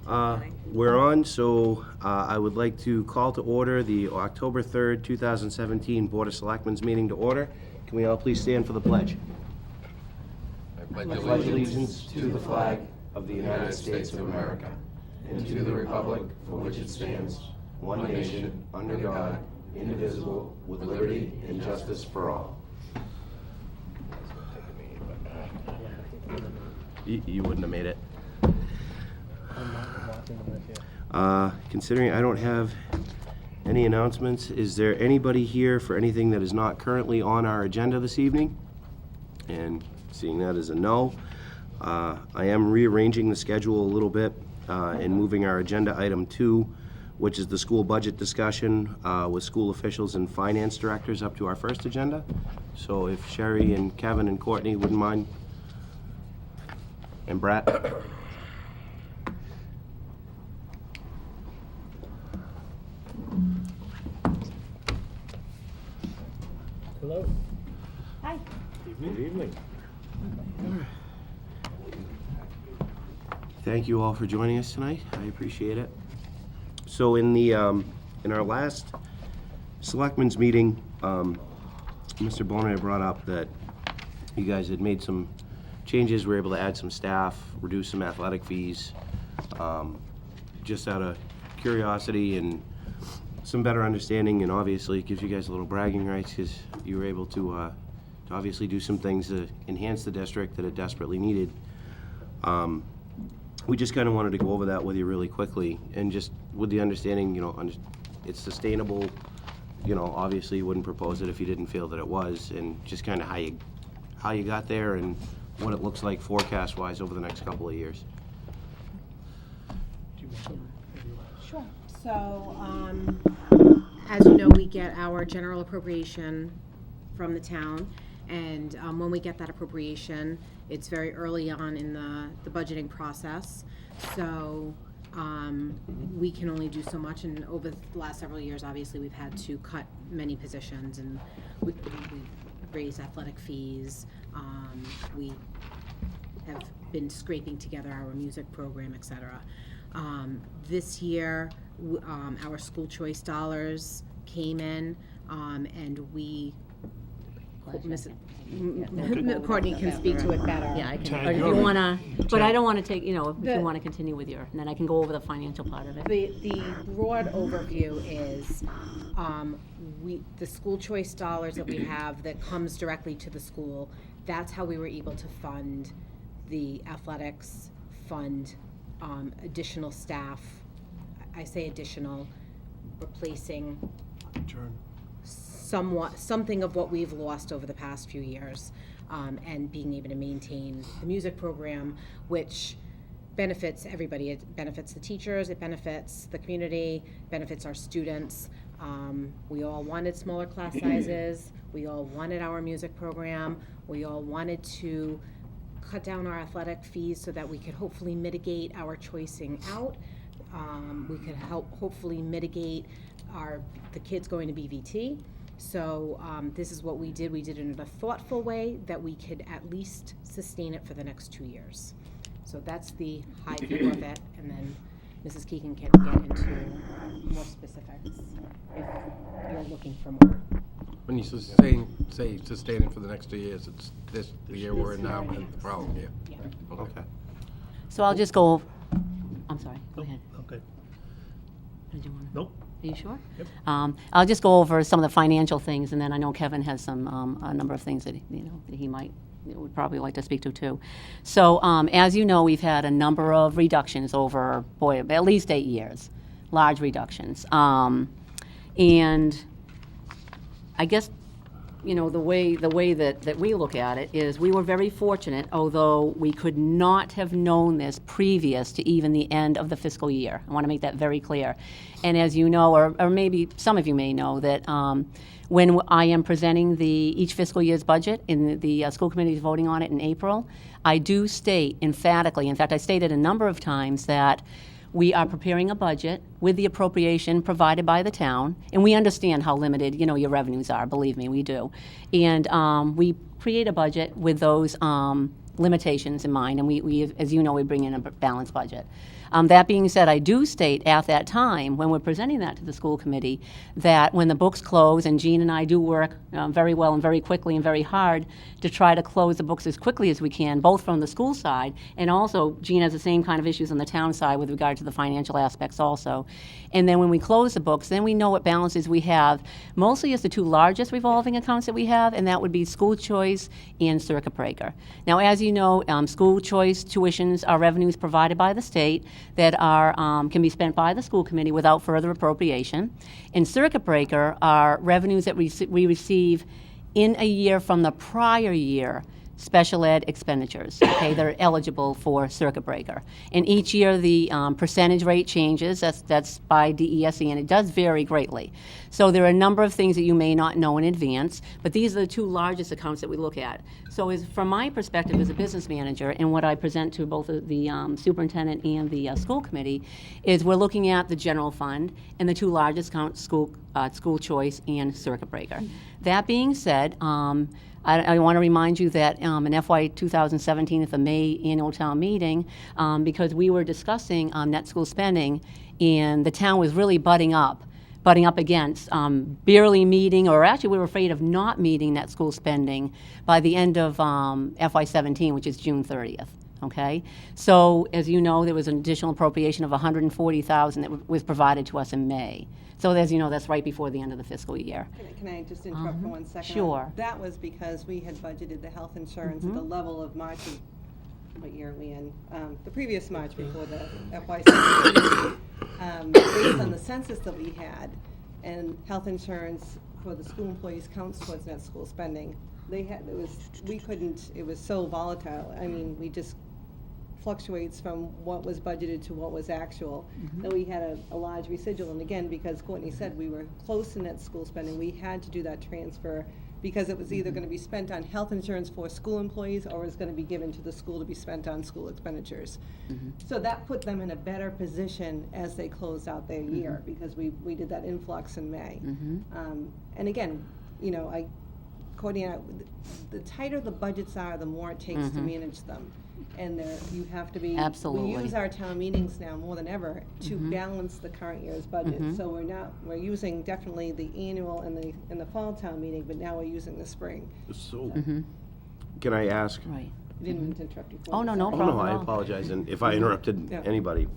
We're on, so I would like to call to order the October 3rd, 2017 Board of Selectmen's meeting to order. Can we all please stand for the pledge? I pledge allegiance to the flag of the United States of America and to the republic for which it stands, one nation, under God, indivisible, with liberty and justice for all. You wouldn't have made it. Considering I don't have any announcements, is there anybody here for anything that is not currently on our agenda this evening? And seeing that as a no, I am rearranging the schedule a little bit and moving our agenda item 2, which is the school budget discussion with school officials and finance directors, up to our first agenda. So if Sherry and Kevin and Courtney wouldn't mind, and Brett. Hello. Hi. Good evening. Thank you all for joining us tonight. I appreciate it. So in the in our last Selectmen's meeting, Mr. Bonner brought up that you guys had made some changes. We were able to add some staff, reduce some athletic fees, just out of curiosity and some better understanding, and obviously it gives you guys a little bragging rights because you were able to obviously do some things to enhance the district that it desperately needed. We just kind of wanted to go over that with you really quickly, and just with the understanding, it's sustainable. Obviously you wouldn't propose it if you didn't feel that it was, and just kind of how you got there and what it looks like forecast-wise over the next couple of years. Sure. So, as you know, we get our general appropriation from the town, and when we get that appropriation, it's very early on in the budgeting process. So we can only do so much, and over the last several years, obviously, we've had to cut many positions, and we raised athletic fees. We have been scraping together our music program, etc. This year, our school choice dollars came in, and we, Courtney can speak to it better. Yeah, I can, if you wanna, but I don't wanna take, if you wanna continue with and then I can go over the financial part of it. The broad overview is, the school choice dollars that we have that comes directly to the school, that's how we were able to fund the athletics, fund additional staff. I say additional, replacing something of what we've lost over the past few years, and being able to maintain the music program, which benefits everybody. It benefits the teachers, it benefits the community, benefits our students. We all wanted smaller class sizes, we all wanted our music program, we all wanted to cut down our athletic fees so that we could hopefully mitigate our choicing out. We could hopefully mitigate the kids going to BVT. So this is what we did. We did it in a thoughtful way that we could at least sustain it for the next 2 years. So that's the high view of it, and then Mrs. Keegan can get into more specifics if you're looking for more. When you say sustaining for the next 2 years, it's the year we're in now and the problem year. Yeah. Okay. So I'll just go, I'm sorry, go ahead. Okay. Did you wanna? Nope. Are you sure? Yep. I'll just go over some of the financial things, and then I know Kevin has some, a number of things that, that he would probably like to speak to too. So, as you know, we've had a number of reductions over, at least 8 years, large reductions. And I guess, the way that we look at it is we were very fortunate, although we could not have known this previous to even the end of the fiscal year. I want to make that very clear. And as you know, or maybe some of you may know, that when I am presenting each fiscal year's budget, and the school committee is voting on it in April, I do state emphatically, in fact, I stated a number of times that we are preparing a budget with the appropriation provided by the town, and we understand how limited, your revenues are, believe me, we do. And we create a budget with those limitations in mind, and we, as you know, we bring in a balanced budget. That being said, I do state at that time, when we're presenting that to the school committee, that when the books close, and Jean and I do work very well and very quickly and very hard to try to close the books as quickly as we can, both from the school side, and also Jean has the same kind of issues on the town side with regard to the financial aspects also. And then when we close the books, then we know what balances we have. Mostly it's the two largest revolving accounts that we have, and that would be school choice and circuit breaker. Now, as you know, school choice tuitions are revenues provided by the state that are can be spent by the school committee without further appropriation. And circuit breaker are revenues that we receive in a year from the prior year special ed expenditures, okay, that are eligible for circuit breaker. And each year the percentage rate changes, that's by DESE, and it does vary greatly. So there are a number of things that you may not know in advance, but these are the two largest accounts that we look at. So from my perspective as a business manager, and what I present to both the superintendent and the school committee, is we're looking at the general fund and the two largest accounts, school choice and circuit breaker. That being said, I want to remind you that in FY 2017 at the May annual town meeting, because we were discussing net school spending, and the town was really butting up against barely meeting, or actually we were afraid of not meeting net school spending by the end of FY 17, which is June 30th. Okay, so as you know, there was an additional appropriation of $140,000 that was provided to us in May. So as you know, that's right before the end of the fiscal year. Can I just interrupt for 1 second? Sure. That was because we had budgeted the health insurance at the level of March of, what year are we in? The previous March before the FY 17, based on the census that we had, and health insurance for the school employees counts towards net school spending. It was so volatile. I mean, we just fluctuates from what was budgeted to what was actual. Then we had a large residual, and again, because Courtney said we were close to net school spending, we had to do that transfer because it was either going to be spent on health insurance for school employees or it was going to be given to the school to be spent on school expenditures. So that put them in a better position as they closed out their year because we did that influx in May. And again, you know, Courtney and I, the tighter the budgets are, the more it takes to manage them. And you have to be, Absolutely. we use our town meetings now more than ever to balance the current year's budget. So we're using definitely the annual and the fall town meeting, but now we're using the spring. So, can I ask? Right. I didn't mean to interrupt you. Oh, no Oh, problem no, at I all. apologize, and if I interrupted Yeah. anybody.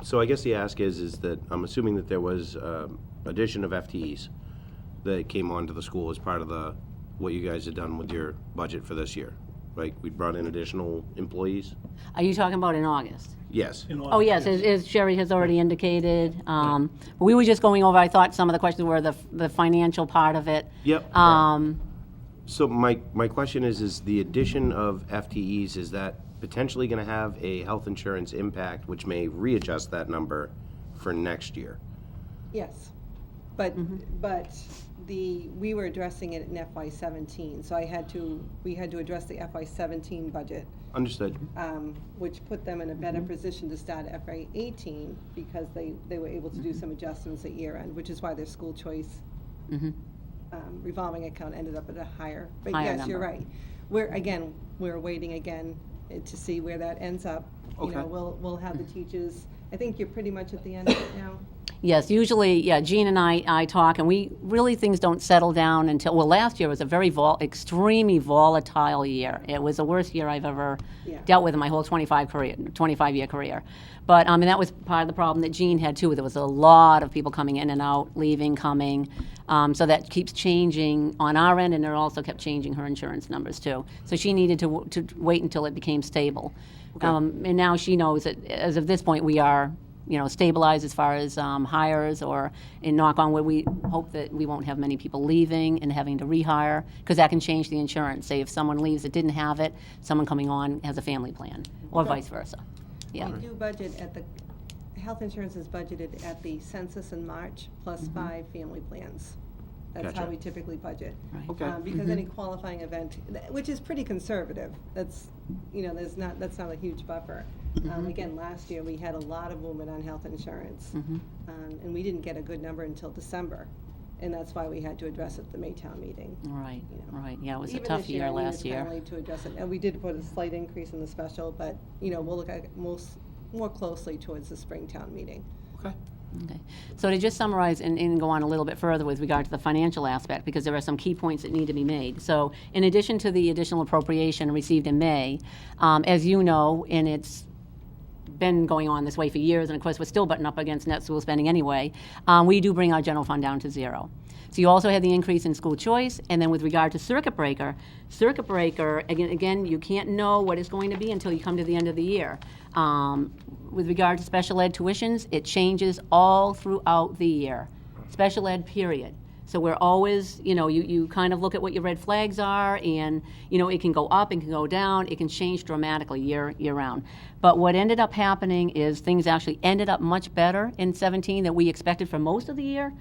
So I guess the ask is that I'm assuming that there was addition of FTEs that came onto the school as part of what you guys had done with your budget for this year, right? We brought in additional employees? Are you talking about in August? Yes. Oh, yes, as Sherry has already indicated. We were just going over, I thought some of the questions were the financial part of it. Yep. So my question is the addition of FTEs, is that potentially going to have a health insurance impact, which may readjust that number for next year? Yes, but we were addressing it in FY 17, so we had to address the FY 17 budget, Understood. which put them in a better position to start FY 18 because they were able to do some adjustments at year end, which is why their school choice revolving account ended up at a higher. But Higher yes, you're number. right. We're waiting again to see where that ends up. You know, Okay. we'll have the teachers. I think you're pretty much at the end of it now. Yes, usually, yeah, Jean and I talk, and things don't settle down until, well, last year was a very extremely volatile year. It was the worst year I've ever dealt with in my whole 25-year career. But, and that was part of the problem that Jean had too. There was a lot of people coming in and out, leaving, coming. So that keeps changing on our end, and it also kept changing her insurance numbers too. So she needed to wait until it became stable. And now she knows that as of this point, we are, stabilized as far as hires, or in knock on wood, we hope that we won't have many people leaving and having to rehire, because that can change the insurance. Say if someone leaves that didn't have it, someone coming on has a family plan, or vice versa. Yeah. We do budget health insurance is budgeted at the census in March plus 5 family plans. That's how Gotcha. we typically budget. Right. Okay. Because any qualifying event, which is pretty conservative, that's not a huge buffer. Again, last year, we had a lot of movement on health insurance. And we didn't get a good number until December. and that's why we had to address it at the Maytown meeting. Right, You know. right, yeah, it was a Even tough this year I mean, last it's year. kinda late to address it, and we did put a slight increase in the special, but, we'll look at more closely towards the Springtown meeting. Okay. Okay. So to just summarize and go on a little bit further with regard to the financial aspect, because there are some key points that need to be made. So in addition to the additional appropriation received in May, as you know, and it's been going on this way for years, and of course, we're still butting up against net school spending anyway, we do bring our general fund down to zero. So you also have the increase in school choice, and then with regard to circuit breaker, again, you can't know what it's going to be until you come to the end of the year. With regard to special ed tuitions, it changes all throughout the year, special ed period. So we're always, you kind of look at what your red flags are, and, it can go up, it can go down, it can change dramatically year round. But what ended up happening is things actually ended up much better in 17 than we expected for most of the year.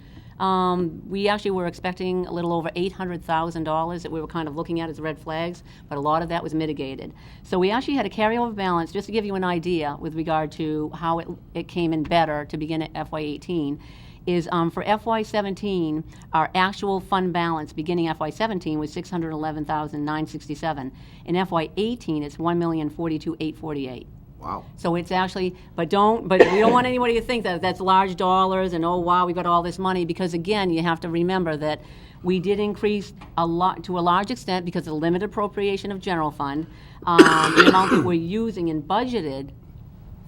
We actually were expecting a little over $800,000 that we were kind of looking at as red flags, but a lot of that was mitigated. So we actually had a carryover balance, just to give you an idea with regard to how it came in better to begin at FY18, is for FY17, our actual fund balance beginning FY17 was $611,967. In FY18, it's $1,042,848. Wow. So it's actually, but we don't want anybody to think that that's large dollars and, oh, wow, we got all this money, because again, you have to remember that we did increase a lot, to a large extent, because of the limited appropriation of general fund, the amount that we're using and budgeted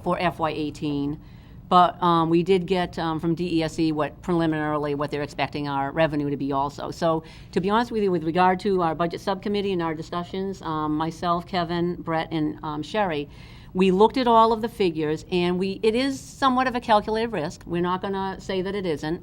for FY18. But we did get from DESE preliminarily what they're expecting our revenue to be also. So to be honest with you, with regard to our budget subcommittee and our discussions, myself, Kevin, Brett, and Sherry, we looked at all of the figures, and it is somewhat of a calculated risk. We're not going to say that it isn't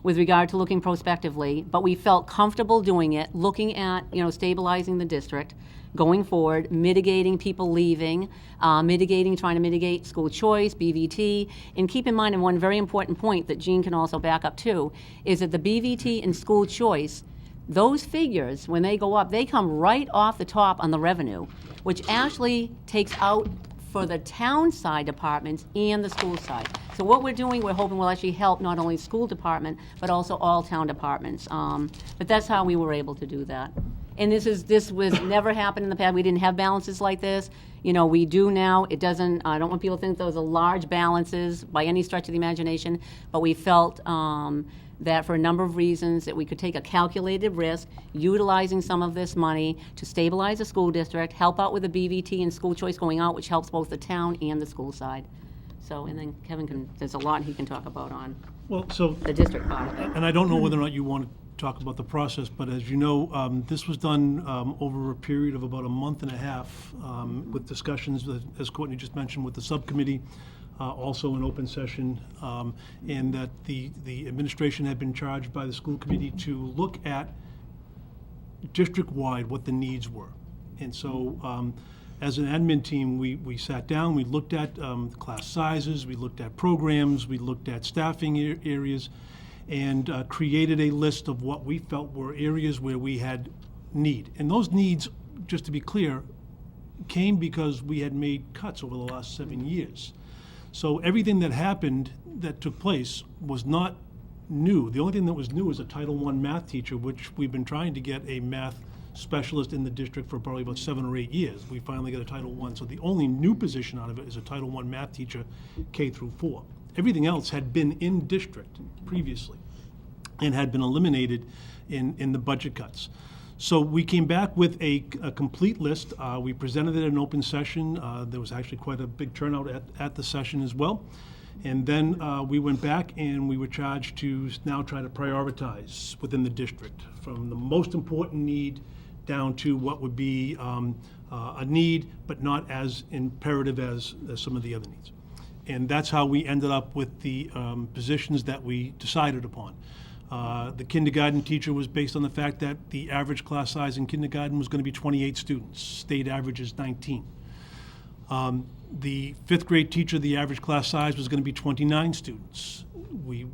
with regard to looking prospectively, but we felt comfortable doing it, looking at, stabilizing the district, going forward, mitigating people leaving, trying to mitigate school choice, BVT, and keep in mind, and one very important point that Jean can also back up too, is that the BVT and school choice, those figures, when they go up, they come right off the top on the revenue, which actually takes out for the town side departments and the school side. So what we're doing, we're hoping will actually help not only school department, but also all town departments. But that's how we were able to do that. And this was never happened in the past. We didn't have balances like this. We do now. It doesn't, I don't want people to think those are large balances by any stretch of the imagination, but we felt that for a number of reasons that we could take a calculated risk, utilizing some of this money to stabilize the school district, help out with the BVT and school choice going out, which helps both the town and the school side. So, and then Kevin there's a lot he can talk about on the district part of it. And I don't know whether or not you want to talk about the process, but as you know, this was done over a period of about a month and a half with discussions, as Courtney just mentioned, with the subcommittee, also an open session, and that the administration had been charged by the school committee to look at district-wide what the needs were. And so as an admin team, we sat down, we looked at class sizes, we looked at programs, we looked at staffing areas, and created a list of what we felt were areas where we had need. And those needs, just to be clear, came because we had made cuts over the last 7 years. So everything that happened, that took place, was not new. The only thing that was new was a Title I math teacher, which we've been trying to get a math specialist in the district for probably about 7 or 8 years. We finally got a Title I. So the only new position out of it is a Title I math teacher, K through 4. Everything else had been in district previously and had been eliminated in the budget cuts. So we came back with a complete list. We presented it in an open session. There was actually quite a big turnout at the session as well. And then we went back and we were charged to now try to prioritize within the district from the most important need down to what would be a need, but not as imperative as some of the other needs. And that's how we ended up with the positions that we decided upon. The kindergarten teacher was based on the fact that the average class size in kindergarten was going to be 28 students. State average is 19. The fifth grade teacher, the average class size was going to be 29 students. We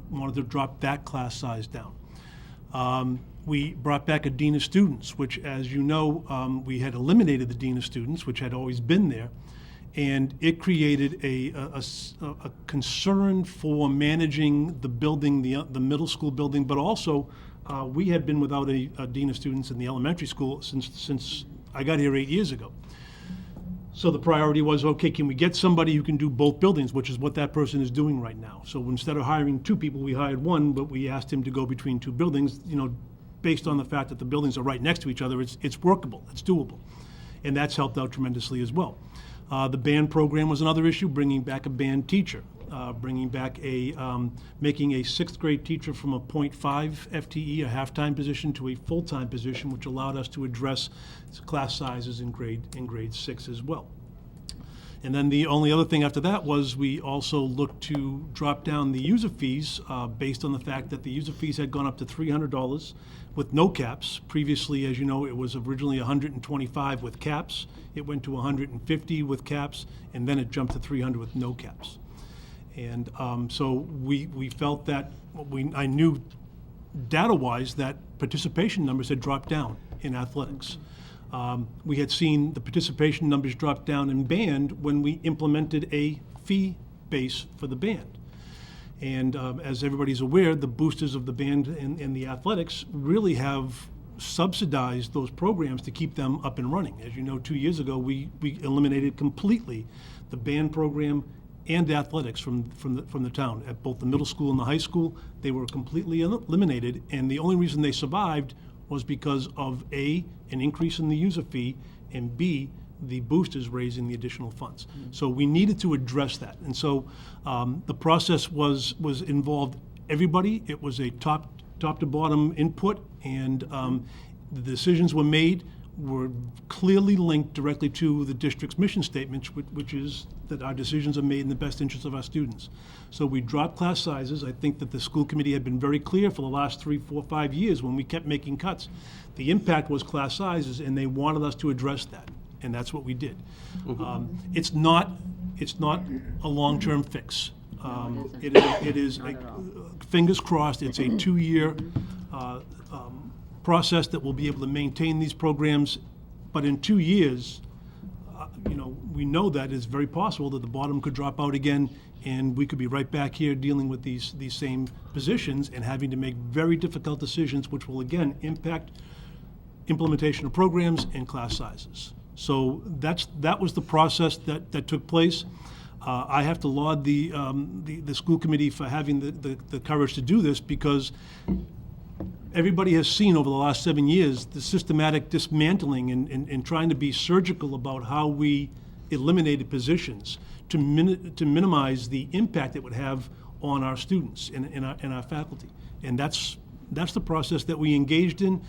wanted to drop that class size down. We brought back a dean of students, which, as you know, we had eliminated the dean of students, which had always been there. and it created a concern for managing the building, the middle school building, but also we had been without a dean of students in the elementary school since I got here 8 years ago. So the priority was, okay, can we get somebody who can do both buildings, which is what that person is doing right now. So instead of hiring 2 people, we hired 1, but we asked him to go between 2 buildings, based on the fact that the buildings are right next to each other. It's workable, it's doable. And that's helped out tremendously as well. The band program was another issue, bringing back a band teacher, bringing back making a 6th grade teacher from a 0.5 FTE, a half-time position, to a full-time position, which allowed us to address class sizes in grade 6 as well. And then the only other thing after that was we also looked to drop down the user fees based on the fact that the user fees had gone up to $300 with no caps. Previously, as you know, it was originally $125 with caps. It went to $150 with caps, and then it jumped to $300 with no caps. And so we felt that I knew data-wise that participation numbers had dropped down in athletics. We had seen the participation numbers drop down in band when we implemented a fee base for the band. And as everybody's aware, the boosters of the band and the athletics really have subsidized those programs to keep them up and running. As you know, 2 years ago, we eliminated completely the band program and athletics from the town. At both the middle school and the high school, they were completely eliminated, and the only reason they survived was because of A, an increase in the user fee, and B, the boosters raising the additional funds. So we needed to address that. And so the process was involved everybody. It was a top to bottom input, and the decisions were made were clearly linked directly to the district's mission statement, which is that our decisions are made in the best interest of our students. So we dropped class sizes. I think that the school committee had been very clear for the last 3, 4, 5 years when we kept making cuts. The impact was class sizes, and they wanted us to address that, and that's what we did. It's not a long-term fix. It is fingers crossed, it's a 2-year process that will be able to maintain these programs, but in 2 years, we know that it's very possible that the bottom could drop out again, and we could be right back here dealing with these same positions and having to make very difficult decisions, which will again impact implementation of programs and class sizes. So that was the process that took place. I have to laud the school committee for having the courage to do this, because everybody has seen over the last 7 years the systematic dismantling and trying to be surgical about how we eliminated positions to minimize the impact it would have on our students and our faculty. And that's the process that we engaged in.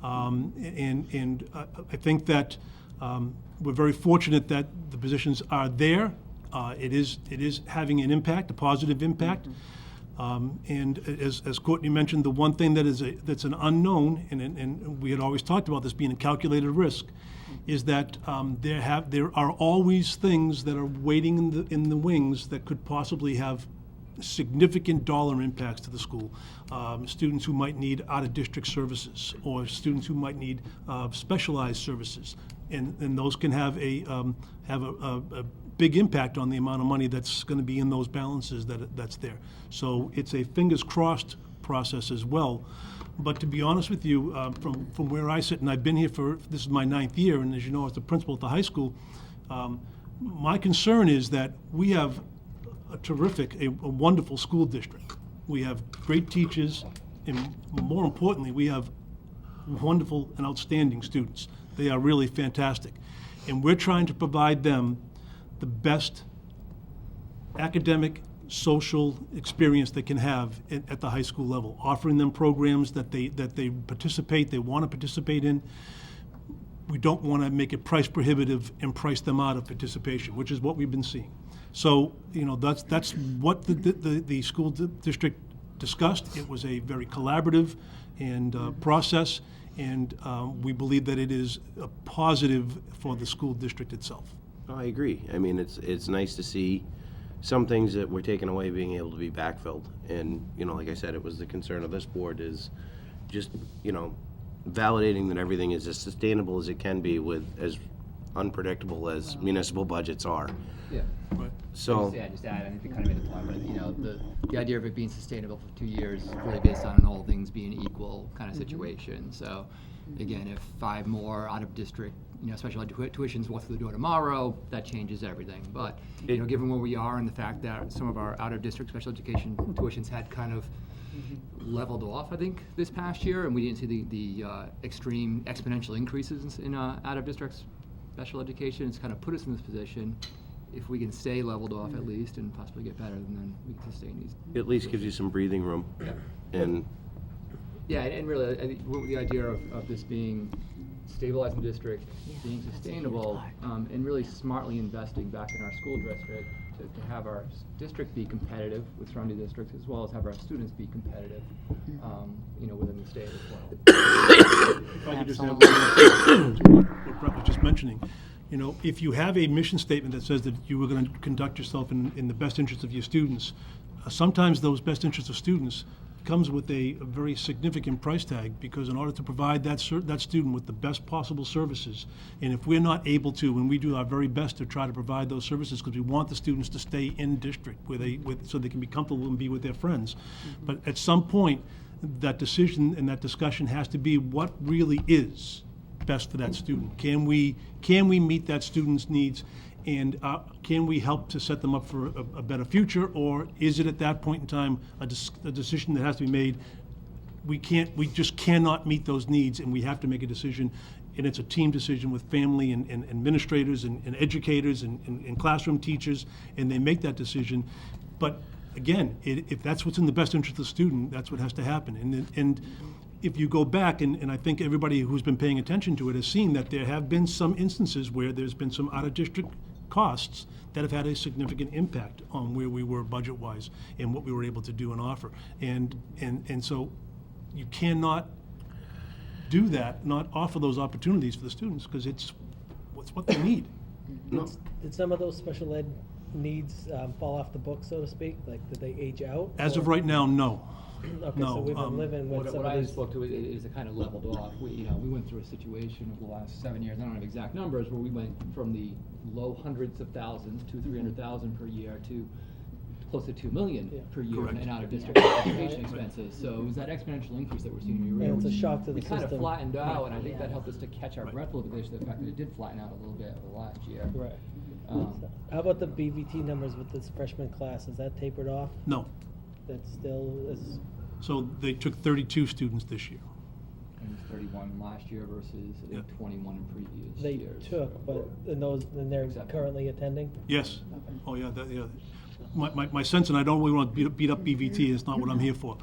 And I think that we're very fortunate that the positions are there. It is having an impact, a positive impact. And as Courtney mentioned, the one thing that's an unknown, and we had always talked about this being a calculated risk, is that there are always things that are waiting in the wings that could possibly have significant dollar impacts to the school. Students who might need out-of-district services, or students who might need specialized services, and those can have a big impact on the amount of money that's going to be in those balances that's there. So it's a fingers crossed process as well. But to be honest with you, from where I sit, and I've been here this is my 9th year, and as you know, as the principal at the high school, my concern is that we have a wonderful school district. We have great teachers, and more importantly, we have wonderful and outstanding students. They are really fantastic. And we're trying to provide them the best academic, social experience they can have at the high school level, offering them programs that they want to participate in. We don't want to make it price prohibitive and price them out of participation, which is what we've been seeing. So, that's what the school district discussed. It was a very collaborative and process, and we believe that it is a positive for the school district itself. I agree. I mean, it's nice to see some things that were taken away being able to be backfilled. And, like I said, it was the concern of this board is just, validating that everything is as sustainable as it can be with as unpredictable as municipal budgets are. Yeah. So, Just add, I think they kind of made the point, but, the idea of it being sustainable for 2 years is really based on all things being equal kind of situation. So, again, if 5 more out-of-district, special ed tuitions walk through the door tomorrow, that changes everything. But, given where we are and the fact that some of our out-of-district special education tuitions had kind of leveled off, I think, this past year, and we didn't see the extreme exponential increases in out-of-district special education, it's kind of put us in this position. If we can stay leveled off at least and possibly get better, then we can sustain these. at least gives you some breathing room. And Yeah, and really, I think the idea of this being stabilizing the district, being sustainable, and really smartly investing back in our school district to have our district be competitive with surrounding districts, as well as have our students be competitive, within the state as well. If I could just add one more to what Brett was just mentioning. If you have a mission statement that says that you are going to conduct yourself in the best interest of your students, sometimes those best interests of students comes with a very significant price tag, because in order to provide that student with the best possible services, and if we're not able to, and we do our very best to try to provide those services because we want the students to stay in district so they can be comfortable and be with their friends. But at some point, that decision and that discussion has to be what really is best for that student. Can we meet that student's needs, and can we help to set them up for a better future, or is it at that point in time a decision that has to be made? We just cannot meet those needs, and we have to make a decision, and it's a team decision with family and administrators and educators and classroom teachers, and they make that decision. But again, if that's what's in the best interest of the student, that's what has to happen. And if you go back, and I think everybody who's been paying attention to it has seen that there have been some instances where there's been some out-of-district costs that have had a significant impact on where we were budget-wise and what we were able to do and offer. And so you cannot do that, not offer those opportunities for the students, because it's what they need. Did some of those special ed needs fall off the book, so to speak? Like, did they age out? As of right now, no. Okay, no, so we've been living with some What of I these. spoke to is it kind of leveled off. We went through a situation over the last 7 years, I don't have exact numbers, where we went from the low hundreds of thousands, 200,000-300,000 per year, to close to 2 million per year Correct. in out-of-district education expenses. So it was that exponential increase that we're seeing. And it's a shock to the We kind of system. flattened out, and I think that helped us to catch our breath a little bit, to the fact that it did flatten out a little bit over the last year. Right. Um, How about the BVT numbers with this freshman class? Is that tapered off? No. That still is, So they took 32 students this year. And it was 31 last year versus, I think, Yeah. 21 in previous they years. took, but and they're Exactly. currently attending? Yes. Oh, yeah, yeah. My sense, and I don't really want to beat up BVT, it's not what I'm here for.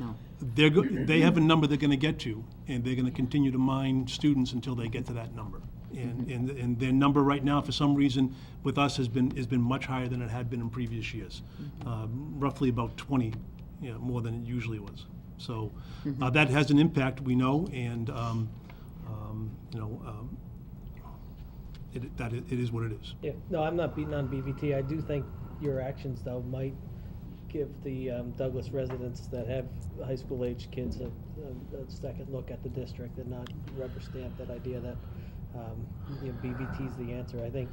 They have a number they're going to get to, and they're going to continue to mine students until they get to that number. And their number right now, for some reason, with us has been much higher than it had been in previous years. Roughly about 20, more than it usually was. So that has an impact, we know, and it is what it is. Yeah, no, I'm not beating on BVT. I do think your actions, though, might give the Douglas residents that have high school age kids a second look at the district and not rubber stamp that idea that BVT is the answer. I think,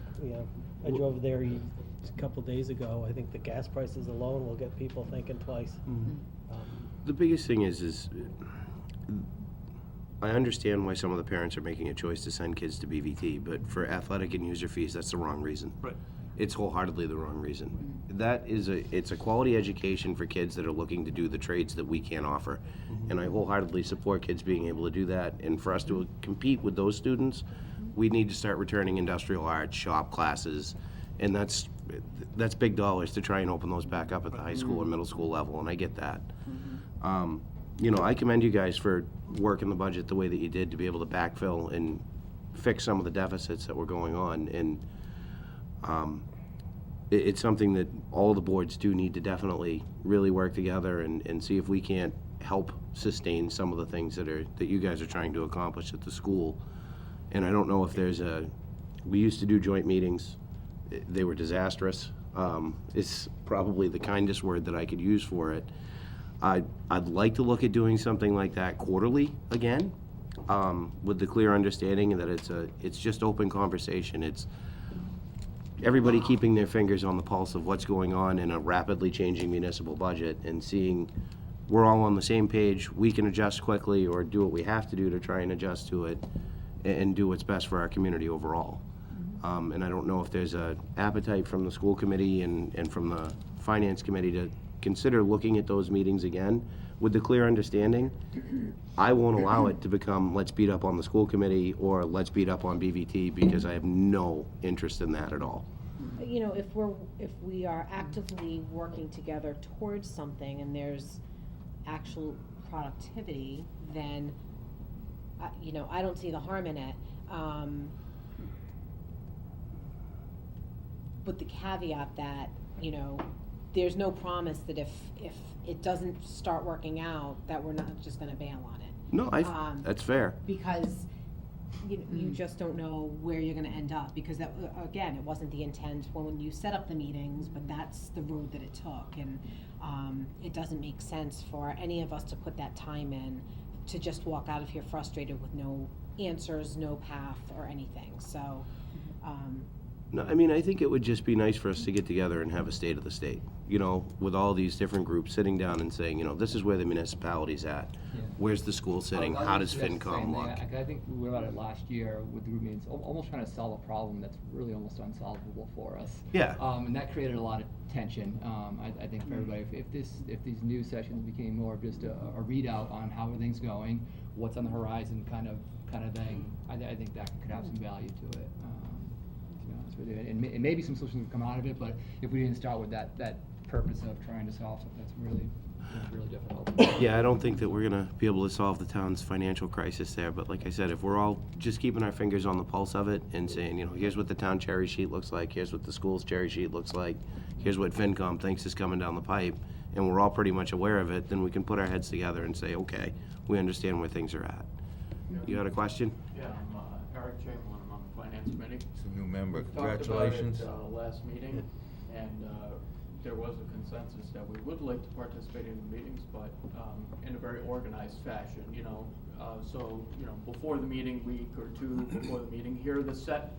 I drove there a couple days ago. I think the gas prices alone will get people thinking twice. the biggest thing is I understand why some of the parents are making a choice to send kids to BVT, but for athletic and user fees, that's the wrong reason. Right. It's wholeheartedly the wrong reason. It's a quality education for kids that are looking to do the trades that we can't offer. And I wholeheartedly support kids being able to do that. And for us to compete with those students, we need to start returning industrial arts, shop classes, and that's big dollars to try and open those back up at the high school and middle school level, and I get that. I commend you guys for working the budget the way that you did to be able to backfill and fix some of the deficits that were going on. And it's something that all the boards do need to definitely really work together and see if we can't help sustain some of the things that you guys are trying to accomplish at the school. And I don't know if we used to do joint meetings. They were disastrous. It's probably the kindest word that I could use for it. I'd like to look at doing something like that quarterly again, with the clear understanding that it's just open conversation. everybody keeping their fingers on the pulse of what's going on in a rapidly changing municipal budget and seeing we're all on the same page, we can adjust quickly or do what we have to do to try and adjust to it and do what's best for our community overall. And I don't know if there's a appetite from the school committee and from the finance committee to consider looking at those meetings again with the clear understanding. I won't allow it to become, let's beat up on the school committee or let's beat up on BVT, because I have no interest in that at all. You know, if we are actively working together towards something and there's actual productivity, then, you know, I don't see the harm in it. With the caveat that, you know, there's no promise that if it doesn't start working out, that we're not just gonna bail on it. No, that's fair. Because you just don't know where you're gonna end up, because that, again, it wasn't the intent when you set up the meetings, but that's the road that it took, and it doesn't make sense for any of us to put that time in to just walk out of here frustrated with no answers, no path, or anything, so. No, I mean, I think it would just be nice for us to get together and have a state of the state, you know, with all these different groups sitting down and saying, you know, this is where the municipality's at. Yeah. Where's the school sitting? How does FinCom look? I think we were about it last year with the group meetings, almost trying to solve a problem that's really almost unsolvable for us. Yeah. And that created a lot of tension, I think, for everybody. If these new sessions became more of just a readout on how everything's going, what's on the horizon kind of thing, I think that could have some value to it. And maybe some solutions would come out of it, but if we didn't start with that purpose of trying to solve something that's really difficult. Yeah, I don't think that we're gonna be able to solve the town's financial crisis there, but like I said, if we're all just keeping our fingers on the pulse of it and saying, you know, here's what the town cherry sheet looks like, here's what the school's cherry sheet looks like, here's what FinCom thinks is coming down the pipe, and we're all pretty much aware of it, then we can put our heads together and say, okay, we understand where things are at. You got a question? Yeah, I'm Eric Chamberlain, I'm on the finance committee. It's a new member, We talked congratulations. about it last meeting, and there was a consensus that we would like to participate in the meetings, but in a very organized fashion, you know. So, you know, before the meeting, week or two before the meeting, here are the set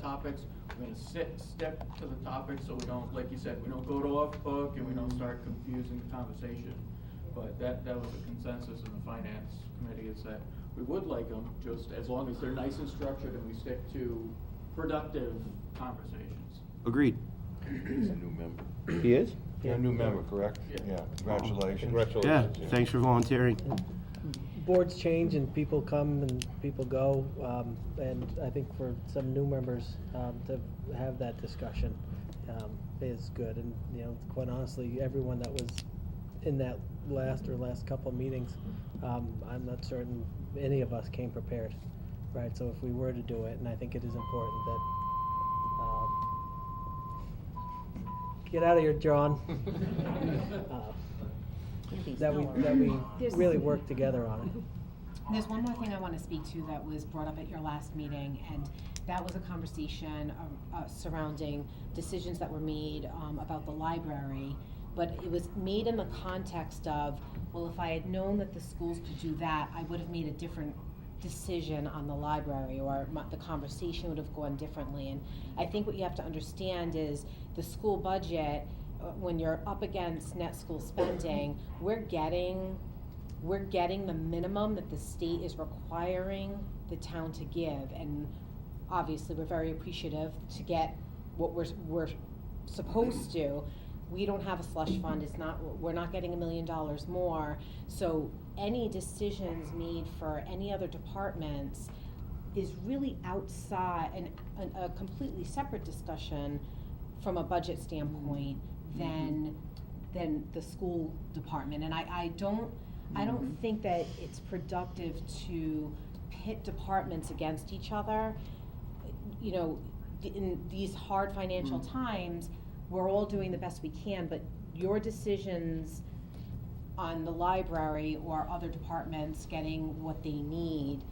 topics. We're gonna step to the topics so we don't, like you said, we don't go to off book and we don't start confusing the conversation. But that was a consensus in the finance committee, is that we would like them, just as long as they're nice and structured and we stick to productive conversations. Agreed. He's a new member. He is? You're a new member, correct? Yeah. Yeah, congratulations. Yeah, Congratulations. thanks for volunteering. Boards change and people come and people go, and I think for some new members, to have that discussion, is good. And, you know, quite honestly, everyone that was in that last couple meetings, I'm not certain any of us came prepared, right? So if we were to do it, and I think it is important that, get out of here, John. That we really work together on it. There's one more thing I want to speak to that was brought up at your last meeting, and that was a conversation surrounding decisions that were made about the library, but it was made in the context of, well, if I had known that the schools could do that, I would have made a different decision on the library, or the conversation would have gone differently. And I think what you have to understand is the school budget, when you're up against net school spending, we're getting the minimum that the state is requiring the town to give, and obviously we're very appreciative to get what we're supposed to. We don't have a slush fund. We're not getting $1 million more. So any decisions made for any other departments is really outside and a completely separate discussion from a budget standpoint than the school department. And I don't think that it's productive to pit departments against each other. You know, in these hard financial times, we're all doing the best we can, but your decisions on the library or other departments getting what they need,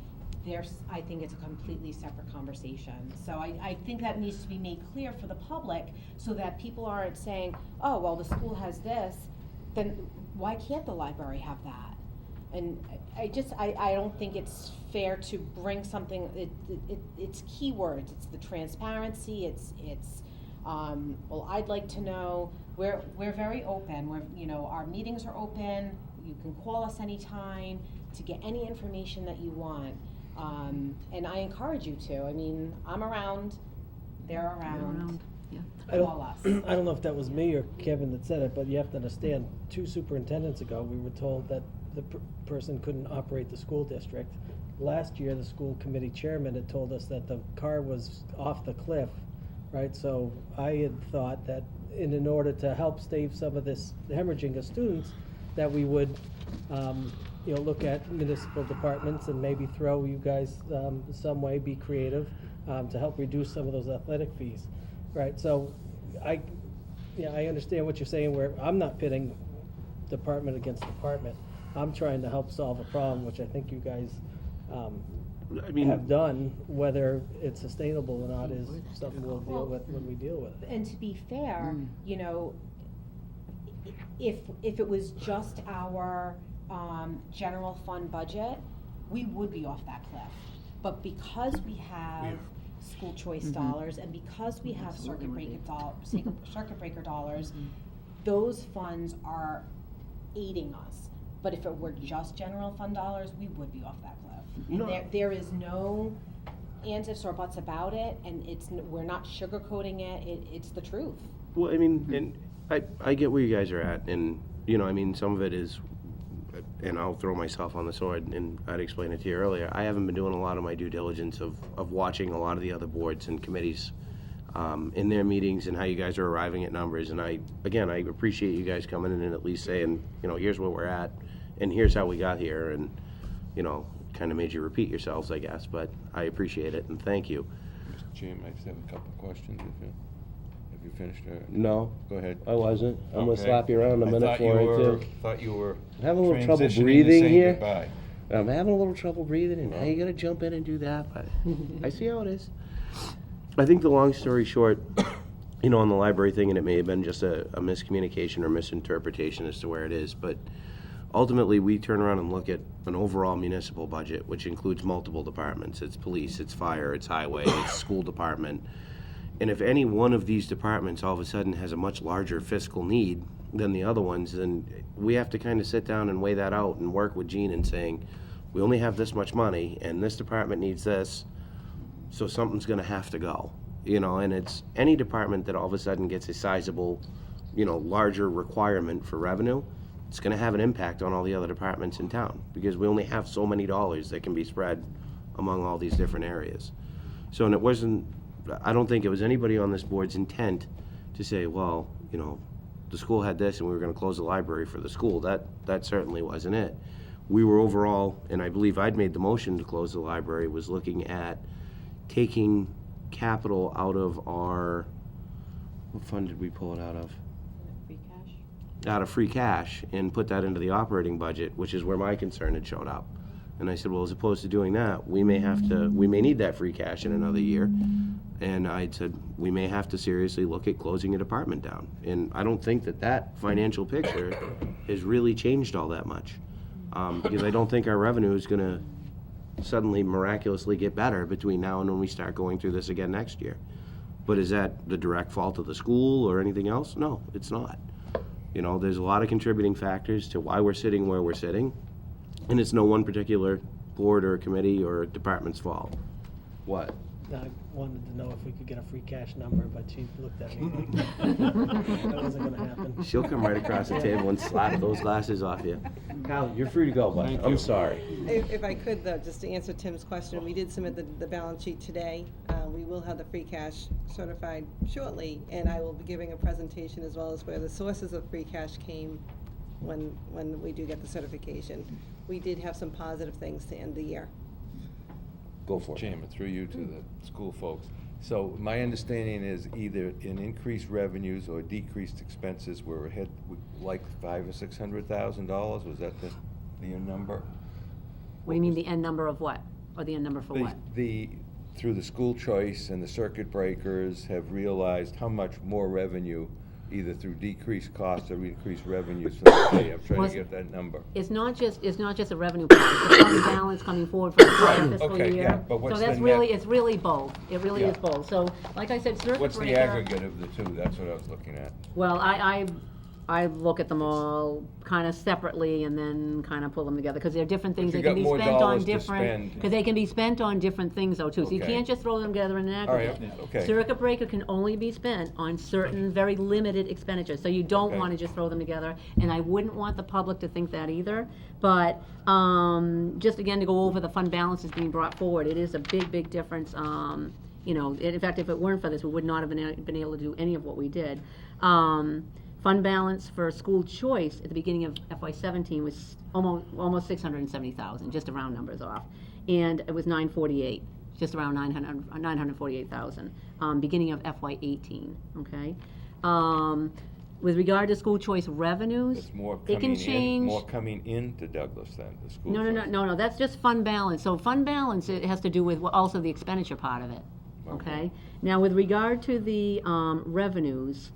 I think it's a completely separate conversation. So I think that needs to be made clear for the public, so that people aren't saying, oh, well, the school has this, then why can't the library have that? And I don't think it's fair to bring something, it's keywords, it's the transparency, well, I'd like to know, we're very open, our meetings are open, you can call us anytime to get any information that you want. And I encourage you to, I'm around, they're around, Yeah. call us. I don't know if that was me or Kevin that said it, but you have to understand, 2 superintendents ago, we were told that the person couldn't operate the school district. Last year, the school committee chairman had told us that the car was off the cliff, right? So I had thought that in order to help stave some of this hemorrhaging of students, that we would, look at municipal departments and maybe throw you guys some way, be creative, to help reduce some of those athletic fees, right? So I understand what you're saying, where I'm not pitting department against department. I'm trying to help solve a problem, which I think you guys have done. Whether it's sustainable or not is something we'll deal with when we deal with it. And to be fair, if it was just our general fund budget, we would be off that cliff. But because we have school choice dollars, and because we have circuit breaker dollars, those funds are aiding us. But if it were just general fund dollars, we would be off that cliff. And there is no ands, ifs, or buts about it, and we're not sugarcoating it. It's the truth. Well, and I get where you guys are at, and, some of it is, and I'll throw myself on the sword, and I'd explained it to you earlier, I haven't been doing a lot of my due diligence of watching a lot of the other boards and committees in their meetings and how you guys are arriving at numbers, and I appreciate you guys coming in and at least saying, here's where we're at, and here's how we got here, and, kind of made you repeat yourselves, I guess, but I appreciate it, and thank you. Mr. Chairman, I just have a couple of questions, have you finished? No. Go ahead. I wasn't. I'm gonna Okay. slap you around a minute for it, too. Thought you were Having a little trouble transitioning to breathing saying here. goodbye. I'm having a little trouble breathing, and now you gotta jump in and do that, but I see how it is. I think the long story short, on the library thing, and it may have been just a miscommunication or misinterpretation as to where it is, but ultimately, we turn around and look at an overall municipal budget, which includes multiple departments. It's police, it's fire, it's highway, it's school department. And if any one of these departments all of a sudden has a much larger fiscal need than the other ones, then we have to kind of sit down and weigh that out and work with Gene in saying, we only have this much money, and this department needs this, so something's gonna have to go. And it's any department that all of a sudden gets a sizable, larger requirement for revenue, it's gonna have an impact on all the other departments in town, because we only have so many dollars that can be spread among all these different areas. So, and I don't think it was anybody on this board's intent to say, well, the school had this and we were gonna close the library for the school. That certainly wasn't it. We were overall, and I believe I'd made the motion to close the library, was looking at taking capital out of what fund did we pull it out of? Free cash? Out of free cash and put that into the operating budget, which is where my concern had showed up. And I said, well, as opposed to doing that, we may need that free cash in another year. And I said, we may have to seriously look at closing a department down. And I don't think that financial picture has really changed all that much. Because I don't think our revenue is gonna suddenly miraculously get better between now and when we start going through this again next year. But is that the direct fault of the school or anything else? No, it's not. There's a lot of contributing factors to why we're sitting where we're sitting, and it's no one particular board or committee or department's fault. What? I wanted to know if we could get a free cash number, but she looked at me like that wasn't gonna happen. She'll come right across the table and slap those glasses off you. Kyle, you're free to go, bud. I'm sorry. If I could, though, just to answer Tim's question, we did submit the balance sheet today. We will have the free cash certified shortly, and I will be giving a presentation as well as where the sources of free cash came when we do get the certification. We did have some positive things to end the year. Go for it. Chairman, through you to the school folks. So my understanding is either in increased revenues or decreased expenses, we're ahead like $500,000 or $600,000. Was that the number? What do you mean, the end number of what? Or the end number for what? Through the school choice and the circuit breakers have realized how much more revenue either through decreased costs or increased revenues from the state? I'm trying Well, to get that number. It's not just a revenue part, it's the fund balance coming forward for the prior fiscal Okay, year. yeah, but what's So that's the really, net? it's really both, it really is Yeah. both. So, like I said, circuit What's the breaker. aggregate of the two? That's what I was looking at. Well, I look at them all kind of separately and then kind of pull them together, because they're different things, you they can got be more spent on dollars to different, spend. because they can be spent on different things though, too. So you Okay. can't just throw them together in an All right, aggregate. okay. Circuit breaker can only be spent on certain very limited expenditures, so you don't Okay. want to just throw them together, and I wouldn't want the public to think that either. But, just again, to go over the fund balances being brought forward, it is a big, big difference. You know, in fact, if it weren't for this, we would not have been able to do any of what we did. Fund balance for school choice at the beginning of FY17 was almost 670,000, just to round numbers off, and it was 948, just around 948,000, beginning of FY18. Okay. With regard to school choice revenues, It's more it can coming in, change. more coming into Douglas than the school. No, that's just fund balance. So fund balance, it has to do with also the expenditure part of it, Okay. okay? Now, with regard to the revenues,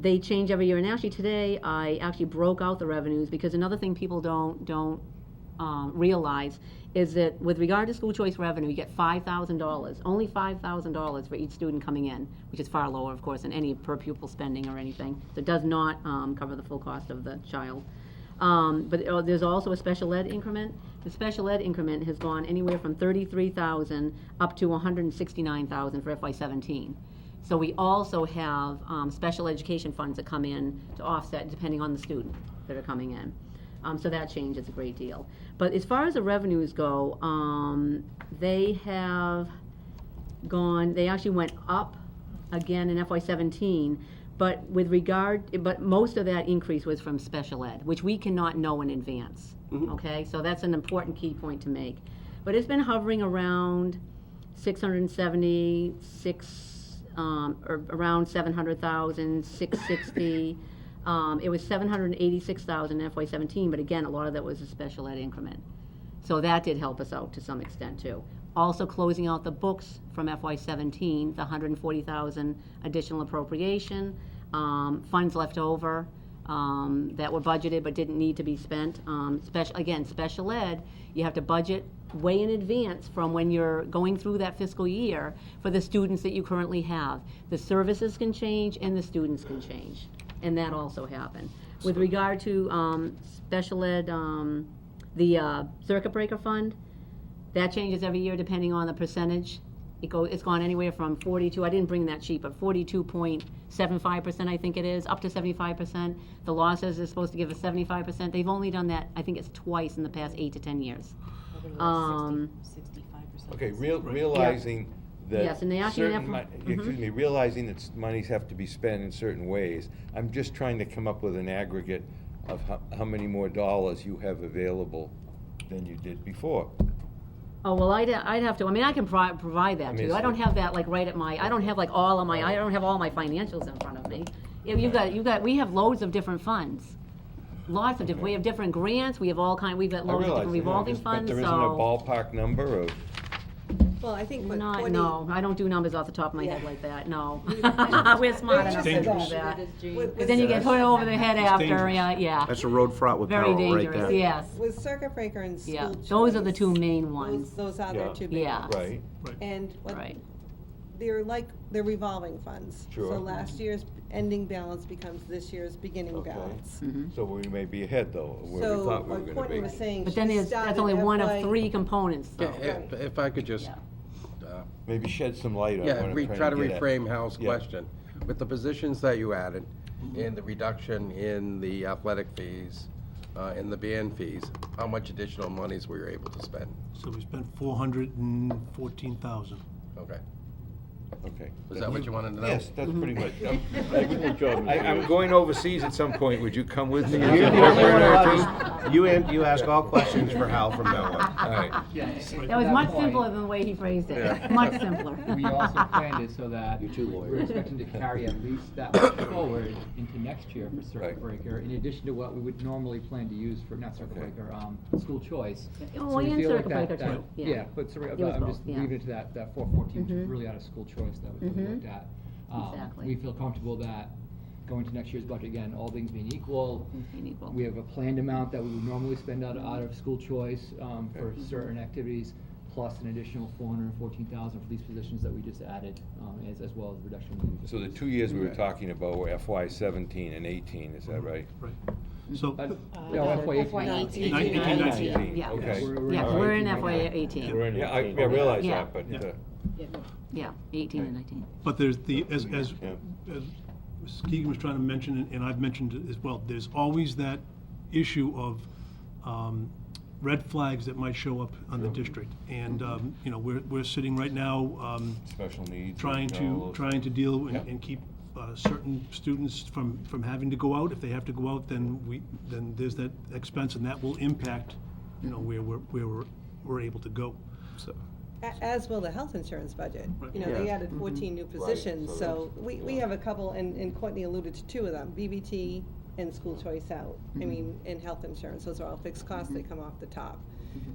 they change every year, and actually today, I actually broke out the revenues, because another thing people don't realize is that with regard to school choice revenue, you get $5,000, only $5,000 for each student coming in, which is far lower, of course, than any per pupil spending or anything. So it does not cover the full cost of the child. But there's also a special ed increment. The special ed increment has gone anywhere from $33,000 up to $169,000 for FY17. So we also have special education funds that come in to offset depending on the student that are coming in. So that changes a great deal. But as far as the revenues go, they actually went up again in FY17, but most of that increase was from special ed, which we cannot know in advance, okay? So that's an important key point to make. But it's been hovering around 676, or around 700,000, 660. It was 786,000 in FY17, but again, a lot of that was a special ed increment. So that did help us out to some extent too. Also closing out the books from FY17, the 140,000 additional appropriation, funds left over that were budgeted but didn't need to be spent. Special ed, you have to budget way in advance from when you're going through that fiscal year for the students that you currently have. The services can change and the students can change, and that also happened. With regard to special ed, the circuit breaker fund, that changes every year depending on the percentage. It's gone anywhere from 42, I didn't bring that sheet, but 42.75% I think it is, up to 75%. The law says it's supposed to give us 75%. They've only done that, I think it's twice in the past 8 to 10 years. 65%. Okay, realizing that Yes, and they actually certain have- excuse me, realizing that monies have to be spent in certain ways, I'm just trying to come up with an aggregate of how many more dollars you have available than you did before. Oh, well, I'd have to, I mean, I can provide that to you. I don't have that like right at my, I don't have like all of my, I don't have all my financials in front of me. We have loads of different funds. Lots of different, we have different grants, we have all we've got I loads of realize, different revolving but funds, there isn't a so. ballpark number of, Well, I think what Courtney. No, I don't do numbers off the top of my head Yeah. like that, no. We're smart enough to do dangerous. that. With- But then you get hit over the head after, dangerous. yeah. That's a road fraught with Very peril right dangerous, there. yes. With circuit breaker and school Yeah, choice. those are the two main ones. Those are Yeah. their two big Yeah. ones. right? And Right. they're revolving funds. Sure. So last year's ending balance becomes this year's beginning Okay. balance. So we may be ahead though, where we So thought we were what gonna Courtney be. was saying, But she then that's started only one of FY 3 components, though. If I could just, Yeah. Maybe shed some light on what I'm trying try to get at. reframe Hal's Yeah. question. With the positions that you added, and the reduction in the athletic fees, and the band fees, how much additional monies were you able to spend? So we spent 414,000. Okay. Okay. Was that what you wanted to know? Yes, that's pretty much. I'm going overseas at some point. Would you come with me? You ask all questions for Hal from now on. All right. That was much simpler than the way he phrased it, much simpler. We also planned it so that we're expecting to carry at least that much forward into next year for circuit Right. breaker, in addition to what we would normally plan to use for, not circuit Okay. breaker, school choice. Oh, So we and feel like circuit that- breaker too, that- yeah. Yeah, but It was I'm both, just yeah. leaving it to that 414, which is really out of school choice that was Mhm. looked at. Exactly. We feel comfortable that going to next year's budget, again, all things being equal, Being equal. we have a planned amount that we would normally spend out of school choice for certain activities, plus an additional 414,000 for these positions that we just added, as well as reduction in music. So the 2 years we were talking about were FY 17 and 18, is that right? Right. So, No, FY 18. 19. Yeah. Okay. Yeah, we're in FY 18. We're in Yeah, I 18. realize Yeah. that, but, Yeah, 18 and 19. but there's as Yeah. Mrs. Keegan was trying to mention, and I've mentioned it as well, there's always that issue of red flags that might show up on the district. And, you know, we're sitting right now, special needs. trying you know, to deal Yep. and keep certain students from having to go out. If they have to go out, then there's that expense, and that will impact, you know, where we're able to go. So, As will the health insurance budget. You know, Yeah. they added 14 new positions, so so we have a couple, and Courtney alluded to two of them, BBT and school choice out. I mean, and health insurance, those are all fixed costs, they come off the top.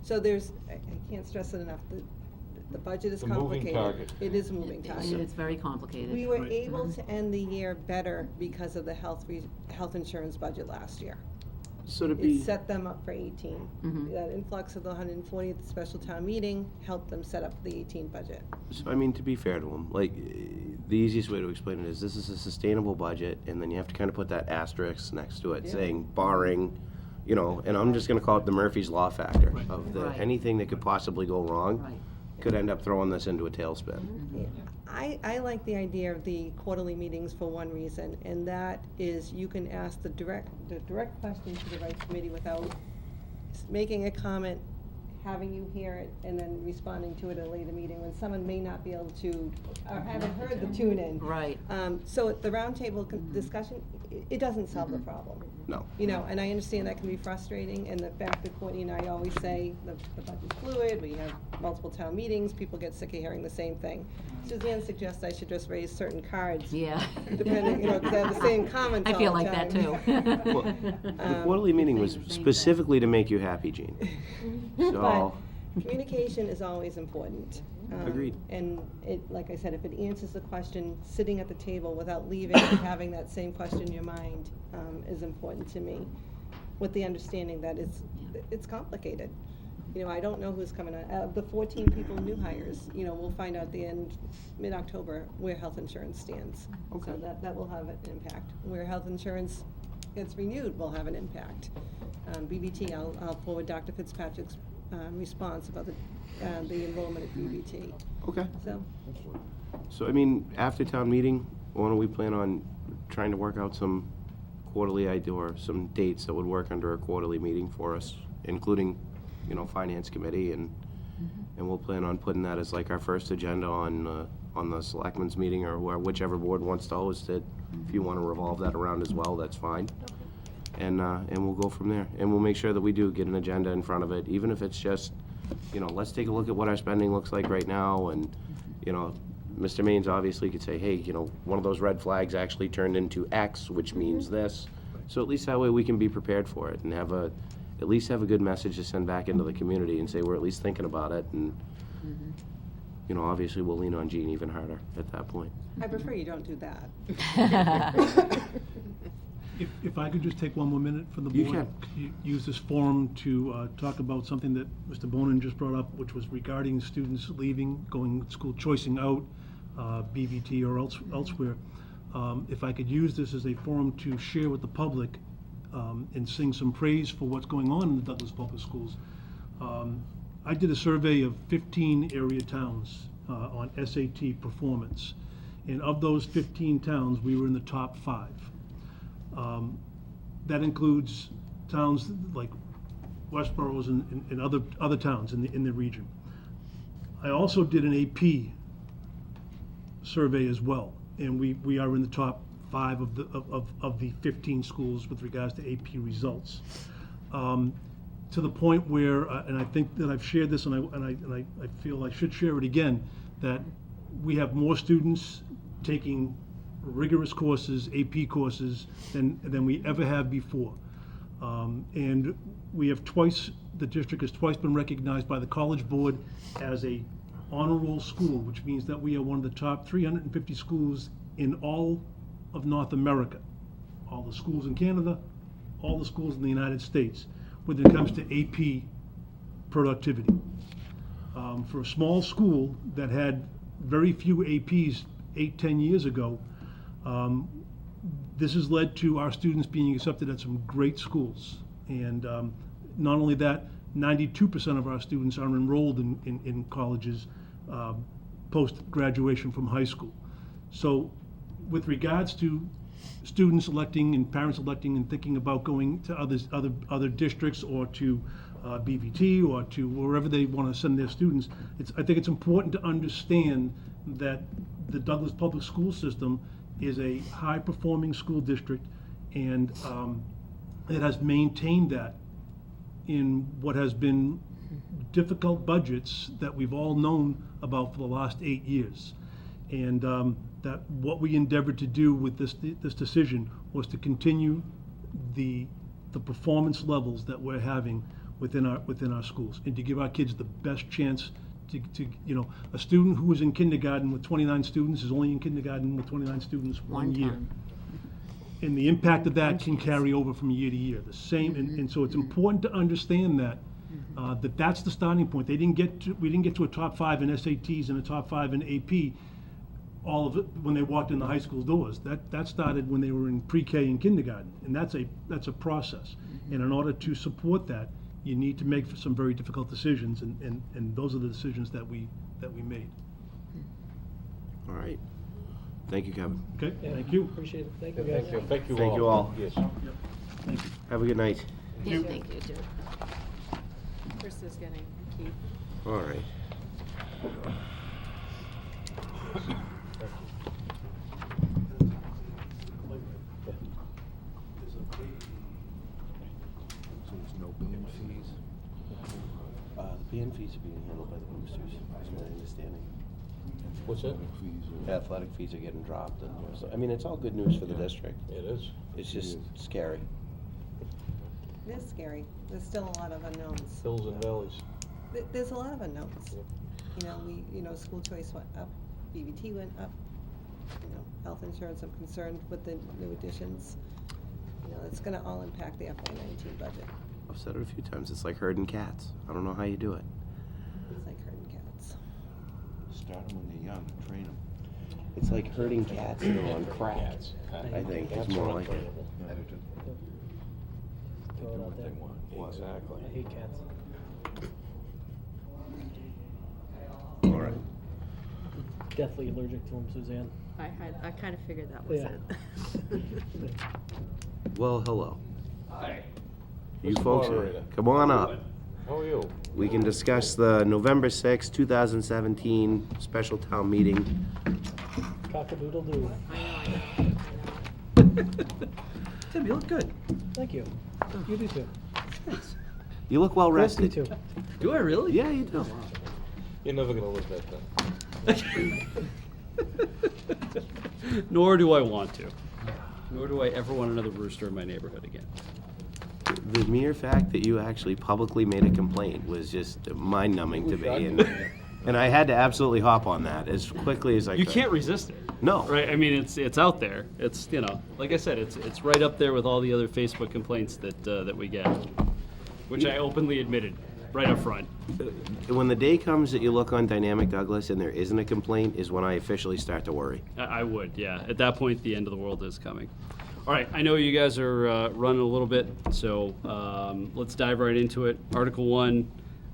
So there's, I can't stress it enough, the budget is It's a moving complicated. target. It is a moving And target. it's very complicated. We were Right. able to end the year better because of the health insurance budget last year. so to It be, set them up for 18. That influx of the 140th special town meeting helped them set up the 18 budget. so I mean, to be fair to them, like, the easiest way to explain it is this is a sustainable budget, and then you have to kind of put that asterisk next to it, Yeah. saying barring, you know, and I'm just gonna call it the Murphy's Law factor Right. of the, Right. anything that could possibly go wrong Right. could end up throwing this into a tailspin. Yeah. I like the idea of the quarterly meetings for one reason, and that is you can ask the direct question to the rights committee without making a comment, having you hear it, and then responding to it at a later meeting when someone may not be able to, or haven't heard the tune in. Right. So the roundtable discussion, it doesn't solve the problem. No. You know, and I understand that can be frustrating, and the fact that Courtney and I always say the budget's fluid, we have multiple town meetings, people get sick of hearing the same thing. Suzanne suggests I should just raise certain cards. Yeah. Depending, you know, because I have the same comments I all feel the like that time. too. Well, the quarterly meeting was specifically to make you happy, Gene. But So, communication is always important. Agreed. And it, like I said, if it answers the question, sitting at the table without leaving and having that same question in your mind is important to me, with the understanding that it's complicated. You know, I don't know who's coming on. Of the 14 people new hires, you know, we'll find out mid-October, where health insurance stands. Okay. So that will have an impact. Where health insurance gets renewed will have an impact. BBT, I'll forward Dr. Fitzpatrick's response about the enrollment at BBT. okay. So, I mean, after town meeting, why don't we plan on trying to work out some quarterly idea or some dates that would work under a quarterly meeting for us, including, you know, finance committee, and we'll plan on putting that as like our first agenda on the selectmen's meeting, or whichever board wants to host it. If you want to revolve that around as well, that's fine. And we'll go from there. And we'll make sure that we do get an agenda in front of it, even if it's just, you know, let's take a look at what our spending looks like right now. And, you know, Mr. Maines obviously could say, hey, you know, one of those red flags actually turned into X, which means this. So at least that way we can be prepared for it and at least have a good message to send back into the community and say we're at least thinking about it. And, you know, obviously we'll lean on Gene even harder at that point. I prefer you don't do that. If I could just take one more minute for the board. You can. Use this forum to talk about something that Mr. Bonin just brought up, which was regarding students leaving, going school choicing out, BVT or elsewhere. If I could use this as a forum to share with the public and sing some praise for what's going on in the Douglas Public Schools. I did a survey of 15 area towns on SAT performance. And of those 15 towns, we were in the top 5. That includes towns like Westboro's and other towns in the region. I also did an AP survey as well, and we are in the top 5 of the 15 schools with regards to AP results. To the point where, and I think that I've shared this, and I feel I should share it again, that we have more students taking rigorous courses, AP courses, than we ever have before. And we have the district has twice been recognized by the College Board as a honor roll school, which means that we are one of the top 350 schools in all of North America. all the schools in Canada, all the schools in the United States when it comes to AP productivity. For a small school that had very few APs 8-10 years ago, this has led to our students being accepted at some great schools. And not only that, 92% of our students are enrolled in colleges post-graduation from high school. So with regards to students electing and parents electing and thinking about going to other districts or to BVT or to wherever they want to send their students, I think it's important to understand that the Douglas Public School System is a high-performing school district, and it has maintained that in what has been difficult budgets that we've all known about for the last 8 years. And that what we endeavored to do with this decision was to continue the performance levels that we're having within our schools, and to give our kids the best chance to a student who was in kindergarten with 29 students is only in kindergarten with 29 students one year. time. And the impact of that can carry over from year to year. The same, and so it's important to understand that that's the starting point. We didn't get to a top 5 in SATs and a top 5 in AP, all of it when they walked in the high school doors. That started when they were in pre-K and kindergarten, and that's a process. And in order to support that, you need to make some very difficult decisions, and those are the decisions that we made. All right. Thank you, Kevin. Okay, Yeah, thank you. Appreciate it. Thank you, guys. Thank you all. Thank you all. Yes. Have a good night. Yeah, thank you. Chris is getting a key. All right. So there's no band fees? The band fees are being handled by the boosters, is my understanding. What's that? The athletic fees are getting dropped, and so, I mean, it's all good news for the district. It is. It's just scary. It is scary. There's still a lot of unknowns. Hills and valleys. There's a lot of unknowns. School choice went up, BVT went up, health insurance, I'm concerned with the new additions. It's gonna all impact the FY19 budget. I've said it a few times, it's like herding cats. I don't know how you do it. It's like herding cats. Start them when they're young, train them. It's like herding cats that are on crack, I think, is more like it. Throw it out there. Exactly. I hate cats. All right. Deathly allergic to them, Suzanne. I kind of figured that was Yeah. it. Well, hello. Hi. You Mr. folks, Moderator. come on up. How are you? We can discuss the November 6, 2017 special town meeting. Cock-a-doodle-doo. I know. Tim, you look good. Thank you. You do too. You look well Chris, you rested. too. Do I really? Yeah, you do. You're never gonna live that down. Nor do I want to. Nor do I ever want another rooster in my neighborhood again. The mere fact that you actually publicly made a complaint was just mind-numbing to me, and I had to absolutely hop on that as quickly as I You could. can't resist it. No. Right? I mean, it's out there. It's, like I said, it's right up there with all the other Facebook complaints that we get, which I openly admitted right up front. When the day comes that you look on Dynamic Douglas and there isn't a complaint is when I officially start to worry. I would, yeah. At that point, the end of the world is coming. All right, I know you guys are running a little bit, so let's dive right into it. Article 1,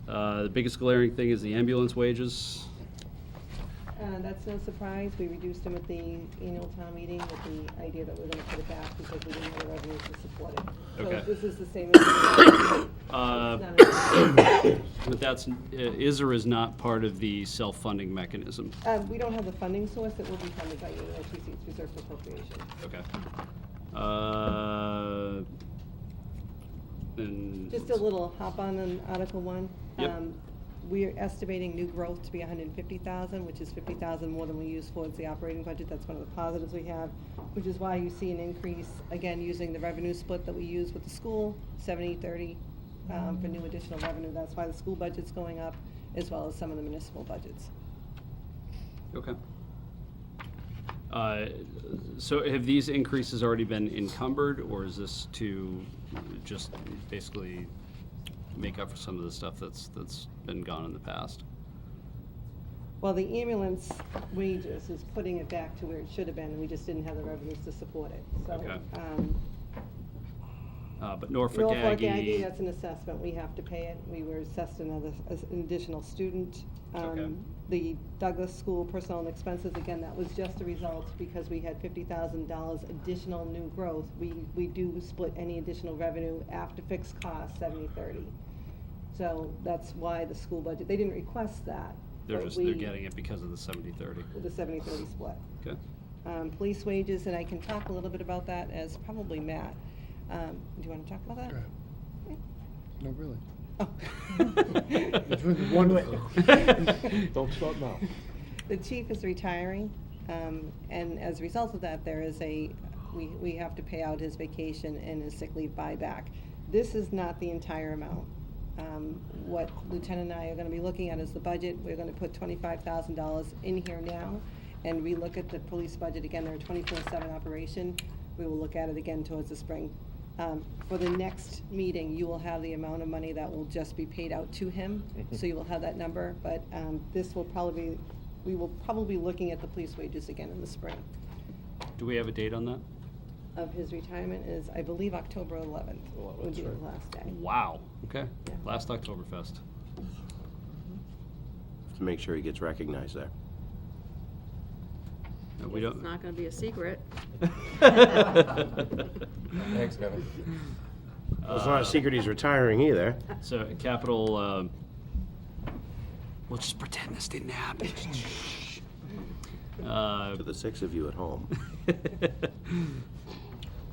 the biggest glaring thing is the ambulance wages. That's no surprise. We reduced them at the annual town meeting with the idea that we're gonna put it back because we didn't have the revenue to support it. Okay. So this is the same. It's not But that's, is or is not part of the self-funding mechanism. we don't have the funding source. It will be funded by annual receipts reserved for appropriation. Okay. And Just a little hop on Article 1. Yep. We are estimating new growth to be 150,000, which is 50,000 more than we use towards the operating budget. That's one of the positives we have, which is why you see an increase, again, using the revenue split that we use with the school, 70-30 for new additional revenue. That's why the school budget's going up, as well as some of the municipal budgets. Okay. So have these increases already been encumbered, or is this to just basically make up for some of the stuff that's been gone in the past? Well, the ambulance wages is putting it back to where it should have been, and we just didn't have the revenues to support it, so. Okay. But Norfolk Norfolk Aggie, Aggie, that's an assessment, we have to pay it, we were assessed as an additional student. Okay. The Douglas School personnel and expenses, again, that was just a result because we had $50,000 additional new growth. We do split any additional revenue after fixed costs, 70/30. So that's why the school budget, they didn't request that. they're but they're getting it because of the 70/30. The 70/30 split. Okay. Police wages, and I can talk a little bit about that as probably Matt. Do you want to talk about that? No, really. Oh. It's been wonderful. Don't stop now. The chief is retiring, and as a result of that, there is we have to pay out his vacation and his sick leave buyback. This is not the entire amount. What Lieutenant and I are gonna be looking at is the budget. We're gonna put $25,000 in here now, and relook at the police budget again. They're a 24/7 operation. We will look at it again towards the spring. For the next meeting, you will have the amount of money that will just be paid out to him, so you will have that number, but this will probably we will probably be looking at the police wages again in the spring. Do we have a date on that? Of his retirement is, I believe, October 11th would be the last day. Wow. Okay. Yeah. Last Oktoberfest. To make sure he gets recognized there. No, we It's don't. not gonna be a secret. Thanks, Kevin. Well, it's not a secret he's retiring either. So capital, we'll just pretend this didn't happen. To the 6 of you at home.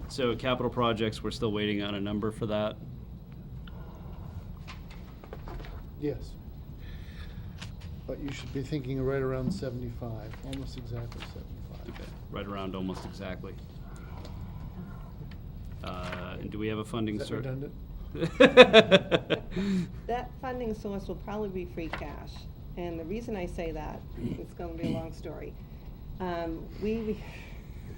So capital projects, we're still waiting on a number for that. Yes. But you should be thinking right around 75, almost exactly 75. Okay, right around almost exactly. And do we have a funding Is that redundant? That funding source will probably be free cash, and the reason I say that, it's gonna be a long story. We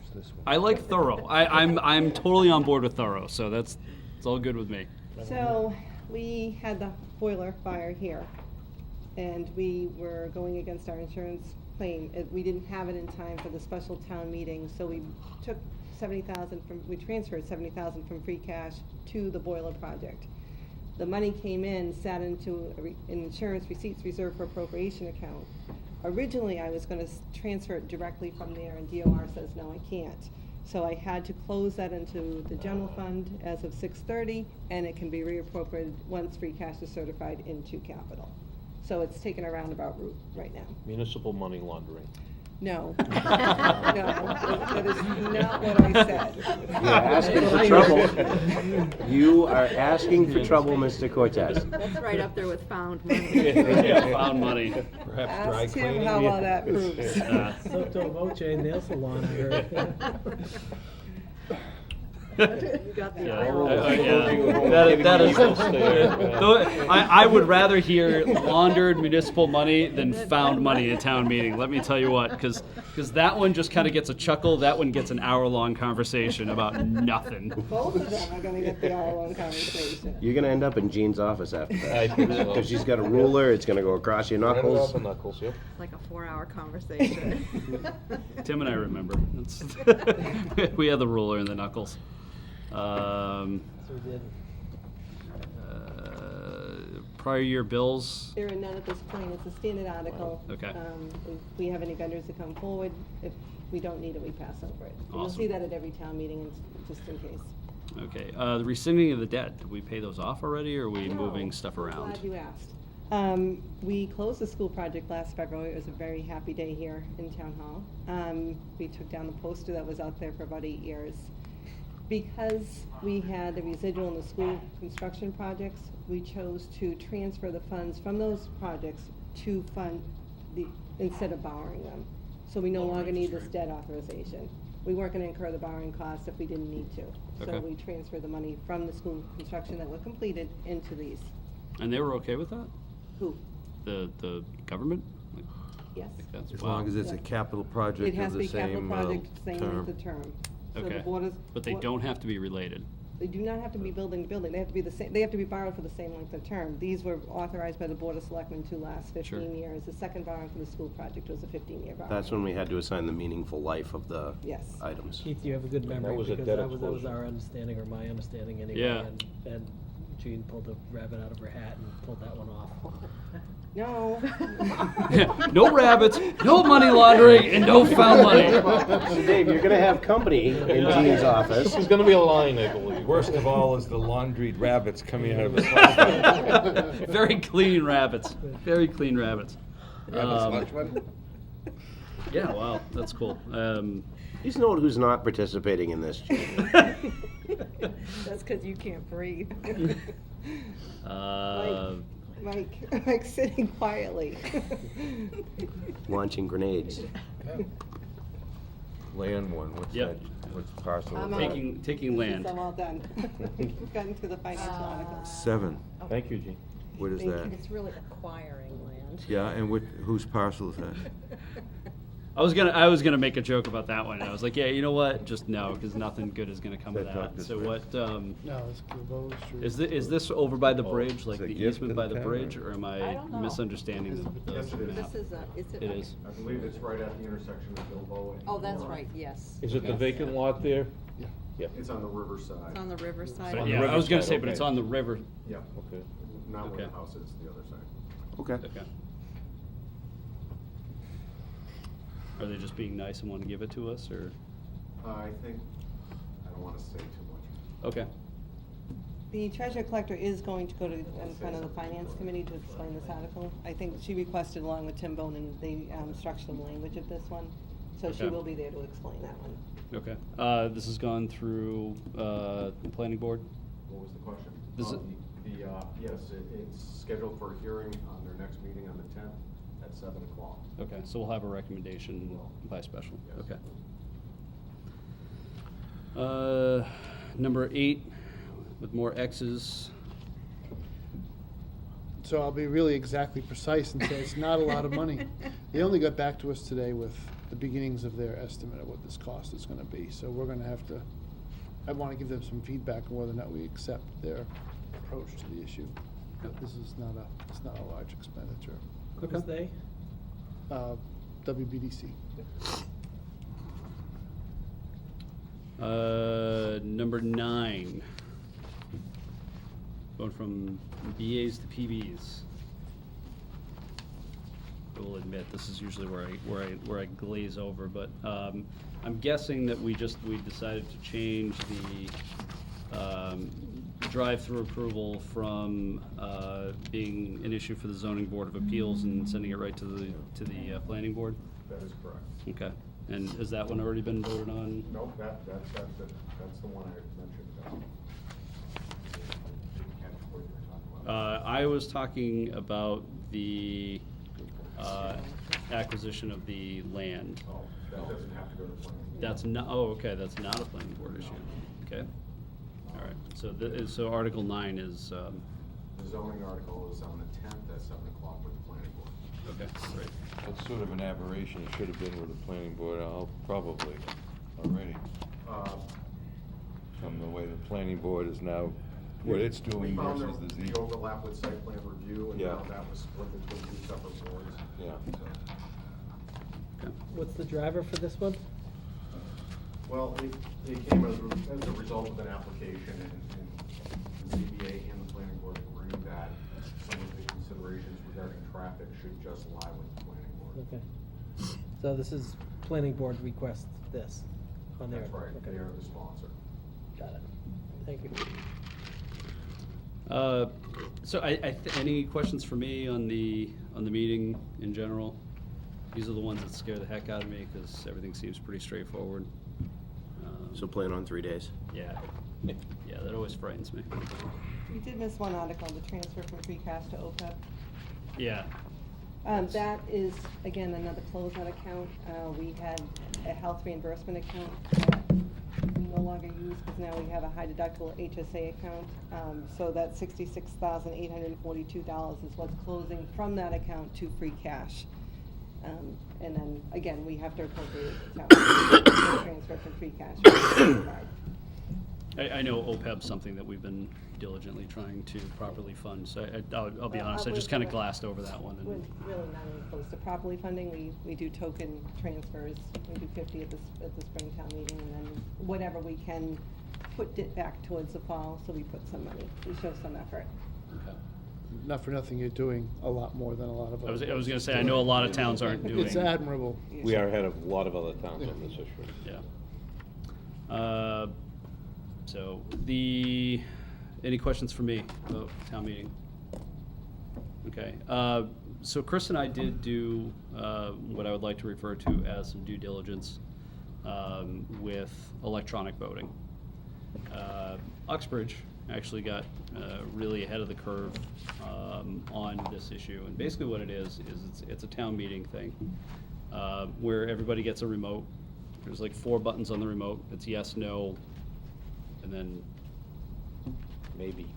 It's this one. I like thorough. I'm totally on board with thorough, so it's all good with me. So, we had the boiler fire here, and we were going against our insurance claim. We didn't have it in time for the special town meeting, so we took we transferred 70,000 from free cash to the boiler project. The money came in, sat into an insurance receipts reserve for appropriation account. Originally, I was gonna transfer it directly from there, and DOR says, no, I can't. So I had to close that into the general fund as of 6/30, and it can be reappropriated once free cash is certified into capital. So it's taken a roundabout route right now. Municipal money laundering. No. No, that is not what I said. You're asking for trouble. You are asking for trouble, Mr. Cortez. That's right up there with found money. Yeah, found money. Perhaps dry Ask him cleaning. how well that proves. Sotto voce nail salon, I heard. You got the eye roll. That is. Though, I would rather hear laundered municipal money than found money at town meeting. Let me tell you what, because that one just kind of gets a chuckle. That one gets an hour-long conversation about nothing. Both of them are gonna get the hour-long conversation. You're gonna end up in Jean's office after I that. think so. Because she's got a ruler, it's gonna go across your knuckles. Knuckles, yep. It's like a 4-hour conversation. Tim and I remember. We had the ruler and the knuckles. So we did. Prior year bills. There are none at this point, it's a standard article. Okay. If we have any vendors that come forward, if we don't need it, we pass over it. And You'll Awesome. see that at every town meeting, just in case. Okay. The rescinding of the debt. Did we pay those off already, or are we No, moving stuff I'm around? glad you asked. We closed the school project last February. It was a very happy day here in Town Hall. We took down the poster that was out there for about 8 years. Because we had the residual in the school construction projects, we chose to transfer the funds from those projects to fund instead of borrowing them. So we no longer need this debt authorization. We weren't gonna incur the borrowing costs if we didn't need to. So Okay. we transferred the money from the school construction that were completed into these. And they were okay with that? Who? The government? Yes. I think that's, As wow. long as it's a Yeah. capital It project has of to the be capital same project, same as term. the term. So the Okay. board is. But they don't have to be related. They do not have to be building to building, they have to be the same, they have to be borrowed for the same length of term. These were authorized by the Board of Selectmen to last Sure. 15 years. The second borrowing for the school project was a 15-year borrowing. That's when we had to assign the meaningful life of the Yes. items. Keith, you have a good memory, was a because debt that was explosion. our understanding, or my understanding anyway. Yeah. And Jean pulled a rabbit out of her hat and pulled that one off. No. No rabbits, no money laundering, and no found money. Dave, you're gonna have company in Gene's office. There's gonna be a line, I believe. Worst of all is the laundried rabbits coming out of his mouth. Very clean rabbits, very clean rabbits. Rabbit's lunch one? Yeah, wow, that's cool. Please note who's not participating in this, Gene. That's because you can't breathe. Mike sitting quietly. Launching grenades. Land one, what's Yep. that, what's parcel? I'm is out. that? Taking land. I'm all done. We've gotten to the financial articles. 7, Thank you, Gene. what is Thank that? you. It's really acquiring land. Yeah, and whose parcel is that? I was gonna make a joke about that one. And I was like, yeah, you know what? Just no, because nothing good is gonna come of That talk that. this So way. what? No, it's Gilboa Street. Is this over by the bridge, like Is it a the gift easement to by the the town, bridge, or- or am I I don't know. misunderstanding the Yes, it is. map? This is It is. I believe it's right at the intersection of Bilbo and. Oh, that's Elmore. right, yes. Is it the Yes. vacant lot there? Yeah. It's on the riverside. It's on the riverside. But on the yeah, I was gonna riverside, say, but it's okay. on the river. Yeah, Okay. not where Okay. the house is, the other side. Okay. Okay. Are they just being nice and want to give it to us, or? I think, I don't wanna say too much. Okay. The treasurer collector is going to go to, in front of the finance committee to explain this article. I think she requested, along with Tim Bonin, the structural language of this one. So she Okay. will be there to explain that one. Okay. This has gone through the planning board. What was the question? This is- Yes, it's scheduled for a hearing on their next meeting on the 10th at 7 o'clock. Okay, so we'll have a recommendation by special. Yes. Okay. Number 8, with more X's. So I'll be really exactly precise and say it's not a lot of money. They only got back to us today with the beginnings of their estimate of what this cost is gonna be. So we're gonna have to, I wanna give them some feedback on whether or not we accept their approach to the issue. But this is it's not a large expenditure. Who's they? WBDC. Number 9. Going from BAs to PBs. I will admit, this is usually where I glaze over, but I'm guessing that we decided to change the drive-through approval from being an issue for the zoning board of appeals and sending it right to the planning board. That is correct. Okay, and has that one already been voted on? Nope, that's the one I mentioned. Didn't catch what you were talking about. I was talking about the acquisition of the land. Oh, that doesn't have to go to planning. That's not, oh, okay, that's not a planning board issue. Okay. All right, so Article 9 is, The zoning article is on the 10th at 7 o'clock with the planning board. okay, great. That's sort of an aberration, it should have been with the planning board, probably, already. From the way the planning board is now, what it's We doing found versus the Z. the overlap with site plan review, and Yeah. now that was split between 2 separate boards. Yeah. So, What's the driver for this one? well, it came as a result of an application, and the ZBA and the planning board agreed that some of the considerations regarding traffic should just lie with the planning board. Okay. So this is planning board requests this on their. That's right, Okay. they are the sponsor. Got it. Thank you. So any questions for me on the meeting in general? These are the ones that scare the heck out of me, because everything seems pretty straightforward. So plan on 3 days. Yeah, that always frightens me. We did miss one article, the transfer from free cash to OPEB. Yeah, That is, again, another closeout account. We had a health reimbursement account that we no longer use because now we have a high deductible HSA account. So that $66,842 is what's closing from that account to free cash. And then, again, we have to appropriate the town, transfer from free cash. I know OPEB's something that we've been diligently trying to properly fund, so I'll be honest, I just kind of glassed over that one. We're And really not even close to properly funding. We do token transfers. We do 50 at the Springtown meeting, and then whatever we can put it back towards the fall, so we put some money. We show some effort. Okay. Not for nothing, you're doing a lot more than a lot of I was others. going to say, I know a lot of towns aren't doing. It's admirable. We are ahead of a lot of other towns on this issue. Yeah. So any questions for me about town meeting? Okay. So Chris and I did do what I would like to refer to as some due diligence with electronic voting. Uxbridge actually got really ahead of the curve on this issue, and basically what it is it's a town meeting thing where everybody gets a remote. There's like 4 buttons on the remote. It's yes, no, and then Maybe.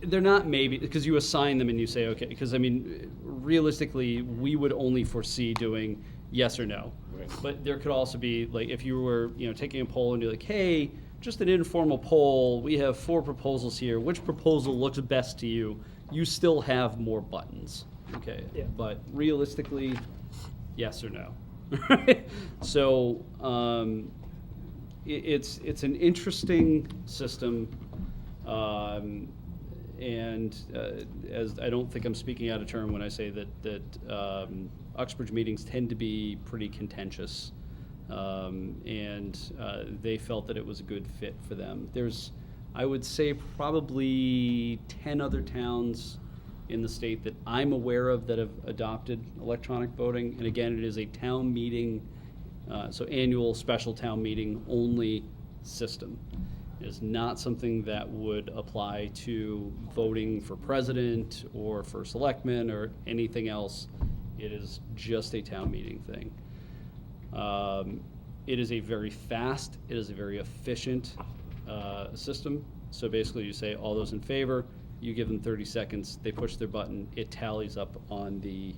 they're not maybe, because you assign them and you say, okay, because I mean, realistically, we would only foresee doing yes or no. Right. But there could also be, like, if you were, taking a poll and you're like, hey, just an informal poll, we have 4 proposals here, which proposal looks best to you? You still have more buttons, okay? Yeah. But realistically, yes or no. So, it's an interesting system, and as I don't think I'm speaking out of turn when I say that Uxbridge meetings tend to be pretty contentious, and they felt that it was a good fit for them. There's, I would say, probably 10 other towns in the state that I'm aware of that have adopted electronic voting, and again, it is a town meeting. So annual special town meeting only system. It is not something that would apply to voting for president or for selectmen or anything else. It is just a town meeting thing. It is a very fast, it is a very efficient system. So basically you say all those in favor, you give them 30 seconds, they push their button, it tallies up on the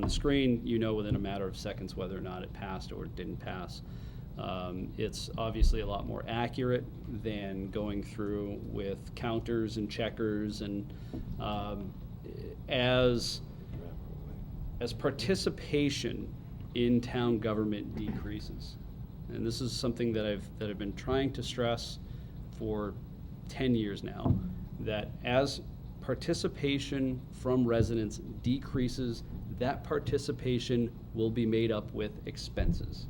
screen. You know within a matter of seconds whether or not it passed or it didn't pass. It's obviously a lot more accurate than going through with counters and checkers, and as participation in town government decreases, and this is something that I've been trying to stress for 10 years now, that as participation from residents decreases, that participation will be made up with expenses.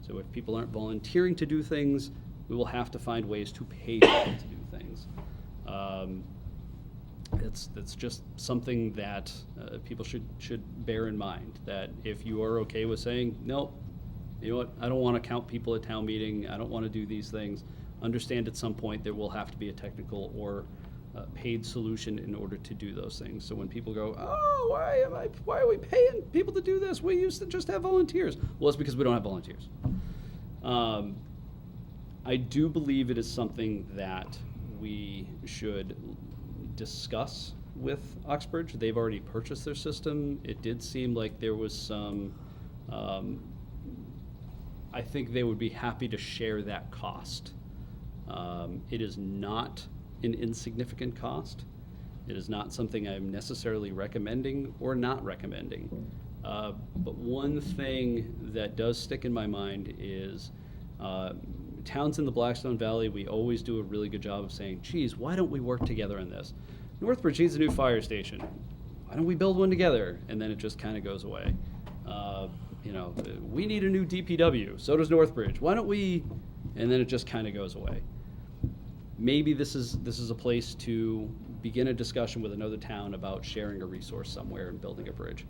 So if people aren't volunteering to do things, we will have to find ways to pay people to do things. It's just something that people should bear in mind, that if you are okay with saying, no, you know what, I don't want to count people at town meeting, I don't want to do these things, understand at some point there will have to be a technical or paid solution in order to do those things. So when people go, oh, why are we paying people to do this? We used to just have volunteers. Well, it's because we don't have volunteers. I do believe it is something that we should discuss with Uxbridge. They've already purchased their system. It did seem like there was some, I think they would be happy to share that cost. It is not an insignificant cost. It is not something I'm necessarily recommending or not recommending. But one thing that does stick in my mind is towns in the Blackstone Valley, we always do a really good job of saying, geez, why don't we work together on this? Northbridge needs a new fire station. Why don't we build one together? And then it just kind of goes away. We need a new DPW. So does Northbridge. Why don't we? And then it just kind of goes away. Maybe this is a place to begin a discussion with another town about sharing a resource somewhere and building a bridge.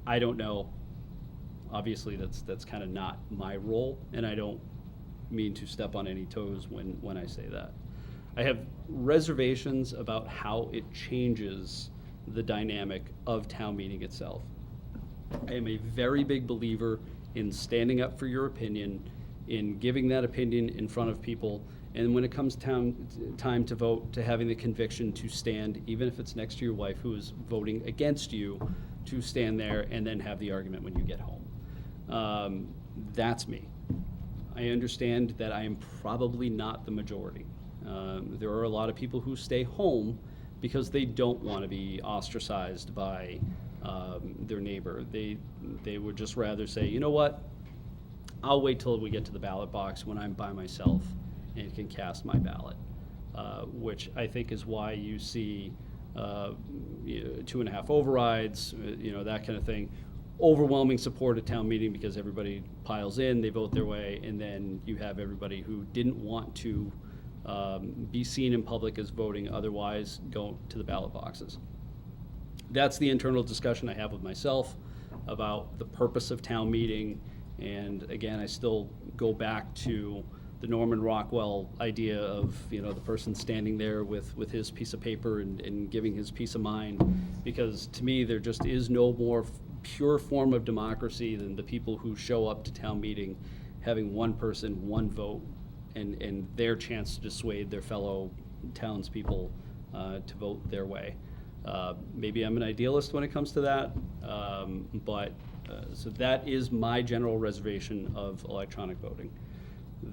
I don't know. Obviously, that's kind of not my role, and I don't mean to step on any toes when I say that. I have reservations about how it changes the dynamic of town meeting itself. I am a very big believer in standing up for your opinion, in giving that opinion in front of people, and when it comes time to vote, to having the conviction to stand, even if it's next to your wife who is voting against you, to stand there and then have the argument when you get home. That's me. I understand that I am probably not the majority. There are a lot of people who stay home because they don't want to be ostracized by their neighbor. They would just rather say, you know what, I'll wait till we get to the ballot box when I'm by myself and can cast my ballot, which I think is why you see 2.5 overrides, that kind of thing. Overwhelming support at town meeting because everybody piles in, they vote their way, and then you have everybody who didn't want to be seen in public as voting otherwise go to the ballot boxes. That's the internal discussion I have with myself about the purpose of town meeting. And again, I still go back to the Norman Rockwell idea of, the person standing there with his piece of paper and giving his piece of mind. Because to me, there just is no more pure form of democracy than the people who show up to town meeting having one person, one vote, and their chance to dissuade their fellow townspeople to vote their way. Maybe I'm an idealist when it comes to that, but so that is my general reservation of electronic voting.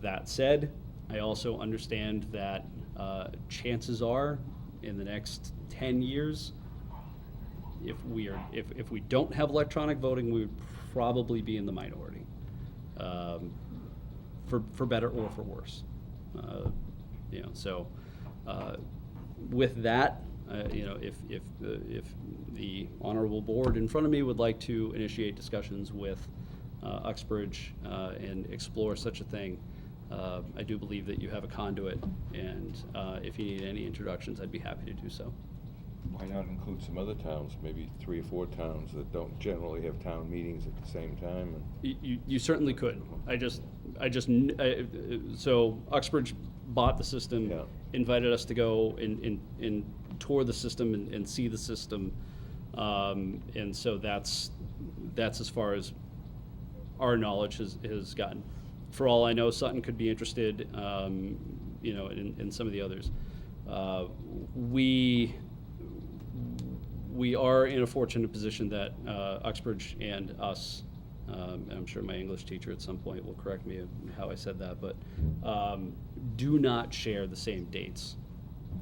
That said, I also understand that chances are in the next 10 years, if we don't have electronic voting, we would probably be in the minority, for better or for worse. So with that, if the honorable board in front of me would like to initiate discussions with Uxbridge and explore such a thing, I do believe that you have a conduit, and if you need any introductions, I'd be happy to do so. Why not include some other towns, maybe 3 or 4 towns that don't generally have town meetings at the same time? You certainly could. So Uxbridge bought the system, Yeah. invited us to go and tour the system and see the system, and so that's as far as our knowledge has gotten. For all I know, Sutton could be interested, in some of the others. We are in a fortunate position that Uxbridge and us, and I'm sure my English teacher at some point will correct me how I said that, but do not share the same dates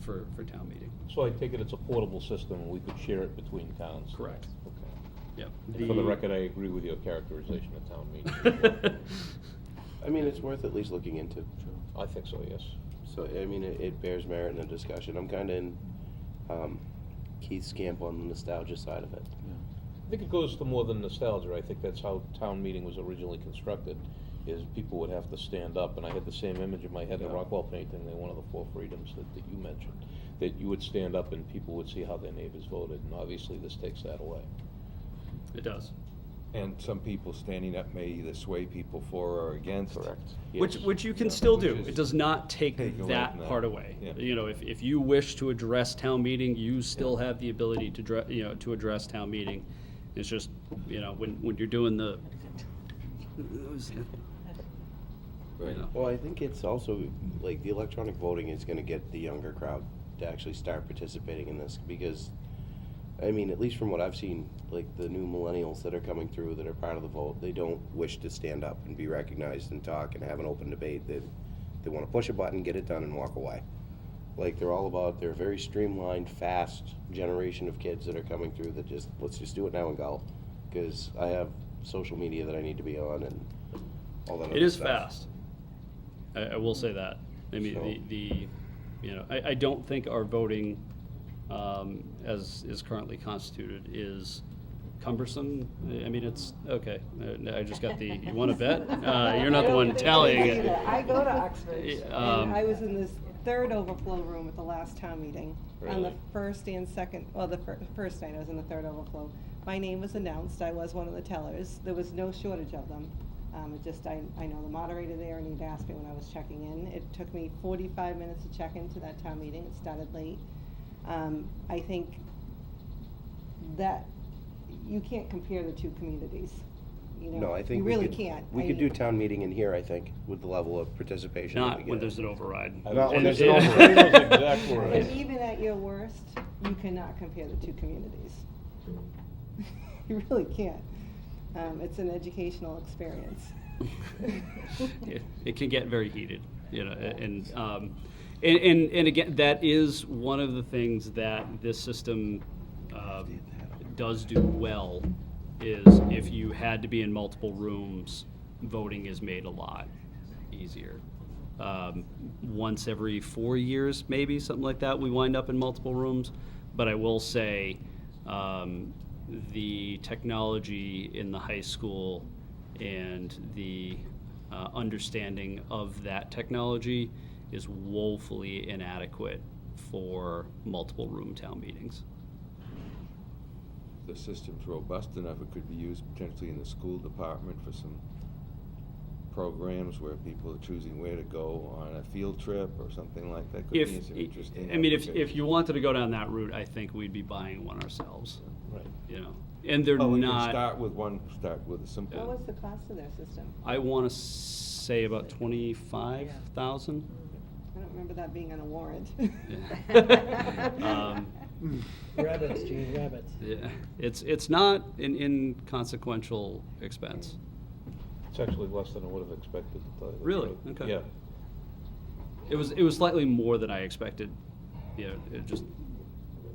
for town meeting. So I take it it's a portable system and we could share it between towns? Correct. Okay. Yep. And for the record, I agree with your characterization of town meeting. I mean, it's worth at least looking into. I think so, yes. So, I mean, it bears merit in a discussion. I'm kind of in Keith's camp on the nostalgia side of it. I think it goes to more than nostalgia. I think that's how town meeting was originally constructed, is people would have to stand up, and I had the same image in my head, the Rockwell painting, one of the 4 freedoms that you mentioned, that you would stand up and people would see how their neighbors voted, and obviously this takes that away. It does. And some people standing up may either sway people for or against. Correct. Which you can still do. Which is- It does not take Take away that from that. part away. Yeah. If you wish to address town meeting, you still have the ability to address town meeting. It's just, when you're doing the. Right. Well, I think it's also, like, the electronic voting is gonna get the younger crowd to actually start participating in this, because, I mean, at least from what I've seen, like, the new millennials that are coming through that are part of the vote, they don't wish to stand up and be recognized and talk and have an open debate. They wanna push a button, get it done, and walk away. Like, they're a very streamlined, fast generation of kids that are coming through that just, let's just do it now and go. Because I have social media that I need to be on and all that other stuff. It is fast. I will say that. I mean, I don't think our voting, as is currently constituted, is cumbersome. I mean, it's, okay, I just got you want to bet? You're not the one tallying it. I go to Oxford, and Um, I was in this third overflow room at the last town meeting. On the Really? first and second, well, the first night I was in the third overflow. My name was announced, I was one of the tellers. There was no shortage of them. I know the moderator there, and he'd asked me when I was checking in. It took me 45 minutes to check into that town meeting. It started late. I think that you can't compare the two communities. No, I think you really can't. We could do town meeting in here, I think, with the level of participation. that we Not when get. there's an override. Not when And- there's an and- override. Those exact words. And even at your worst, you cannot compare the two communities. You really can't. It's an educational experience. It can get very heated, you know, and again, that is one of the things that this system does do well, is if you had to be in multiple rooms, voting is made a lot easier. Once every 4 years, maybe, something like that, we wind up in multiple rooms. But I will say, the technology in the high school and the understanding of that technology is woefully inadequate for multiple room town meetings. The system's robust enough, it could be used potentially in the school department for some programs where people are choosing where to go on a field trip or something like that. Could be some interesting I mean, if applications. you wanted to go down that route, I think we'd be buying one ourselves. Right. You know, and they're Oh, we can not. start with a simple. What was the cost of their system? I want to say about 25,000. I don't remember that being on a warrant. Rabbits, Gene, rabbits. Yeah, it's not an inconsequential expense. It's actually less than I would have expected to tell you the Really? truth. Okay. Yeah. It was slightly more than I expected, you know, just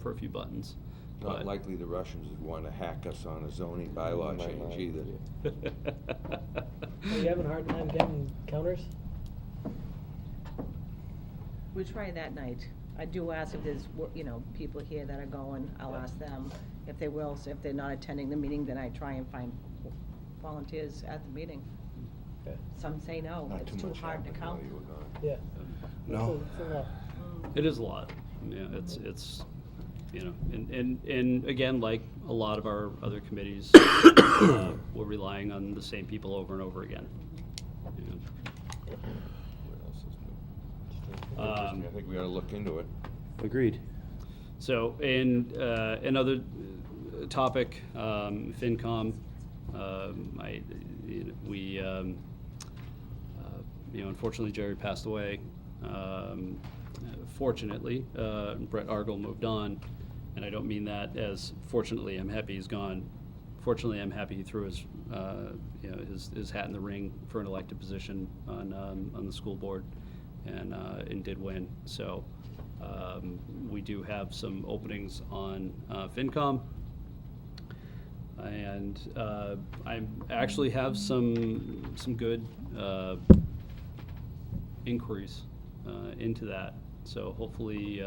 for a few buttons. Not But- likely the Russians would want to hack us on a zoning bylaw change either. Are you having a hard time getting counters? We try that night. I do ask if there's, people here that are going, I'll ask them if they will. So if they're not attending the meeting, then I try and find volunteers at the meeting. Okay. Some say no, Not it's too too much hard to happening count. while you were gone. Yeah. No. It's a lot. It is a lot. Yeah, it's you know, and again, like a lot of our other committees, we're relying on the same people over and over again. You know. What else is new? Um, I think we ought to look into it. Agreed. So, another topic, FinCom. Unfortunately, Jerry passed away. Fortunately, Brett Argel moved on, and I don't mean that as fortunately I'm happy he's gone. Fortunately, I'm happy he threw his hat in the ring for an elected position on the school board, and did win. So we do have some openings on FinCom. And I actually have some good inquiries into that. So hopefully,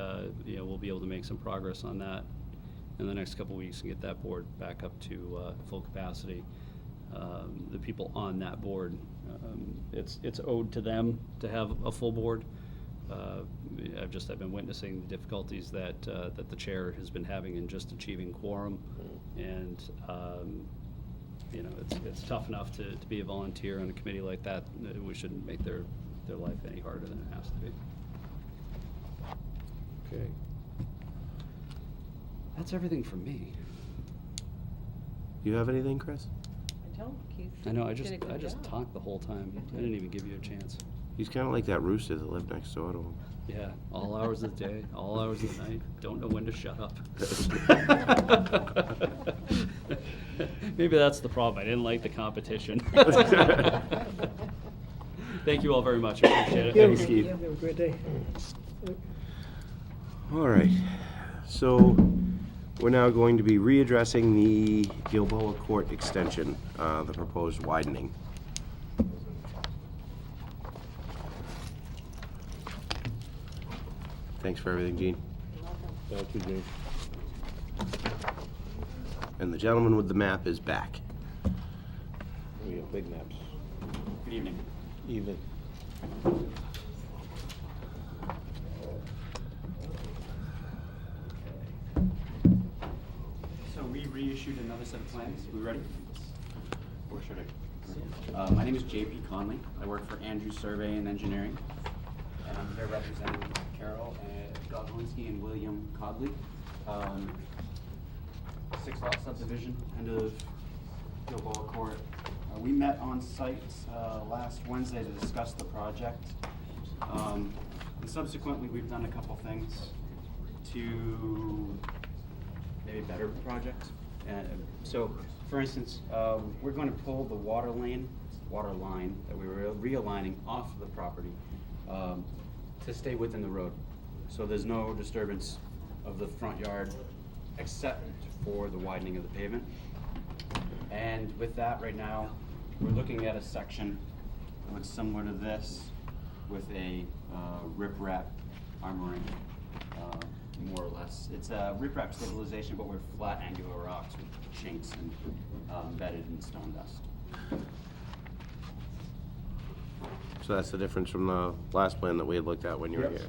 we'll be able to make some progress on that in the next couple of weeks and get that board back up to full capacity. The people on that board, it's owed to them to have a full board. I've been witnessing the difficulties that the chair has been having in just achieving quorum, and it's tough enough to be a volunteer on a committee like that. We shouldn't make their life any harder than it has to be. Okay. That's everything from me. You have anything, Chris? I don't, Keith. I know. I did a good just job. talked the whole time. I didn't even give you a chance. He's kind of like that rooster that lived next door to him. Yeah, all hours of the day, all hours of the night. Don't know when to shut up. Maybe that's the problem. I didn't like the competition. Thank you all very much. I appreciate it. Thanks, Keith. Have a great day. All right, so we're now going to be readdressing the Gilboa Court extension, the proposed widening. Thanks for everything, Gene. Thank you, Gene. And the gentleman with the map is back. We have big maps. Good evening. Even. So we reissued another set of plans. We ready? Or should I? My name is JP Conley. I work for Andrews Survey and Engineering. And I'm here representing Carol Godwinski and William Codley. 6-lot subdivision, end of Gilboa Court. We met on site last Wednesday to discuss the project. And subsequently, we've done a couple things to maybe better the project. So, for instance, we're going to pull the water line that we were realigning off the property to stay within the road. So there's no disturbance of the front yard except for the widening of the pavement. And with that, right now, we're looking at a section that looks similar to this with a riprap armoring, more or less. It's a riprap stabilization, but we're flat angular rocks with chinks and embedded in stone dust. So that's the difference from the last plan that we had looked at when you were Yep. here.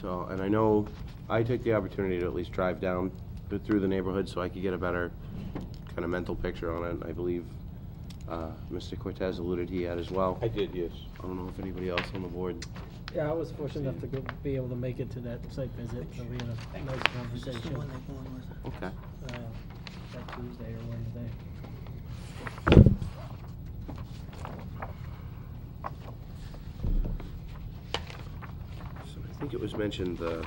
So, and I know I took the opportunity to at least drive down through the neighborhood so I could get a better kind of mental picture on it. I believe Mr. Cortez alluded he had as well. I did, yes. I don't know if anybody else on the board. Yeah, I was fortunate enough to be able to make it to that site visit, so we had a nice conversation. Okay. That Tuesday or Wednesday. So I think it was mentioned the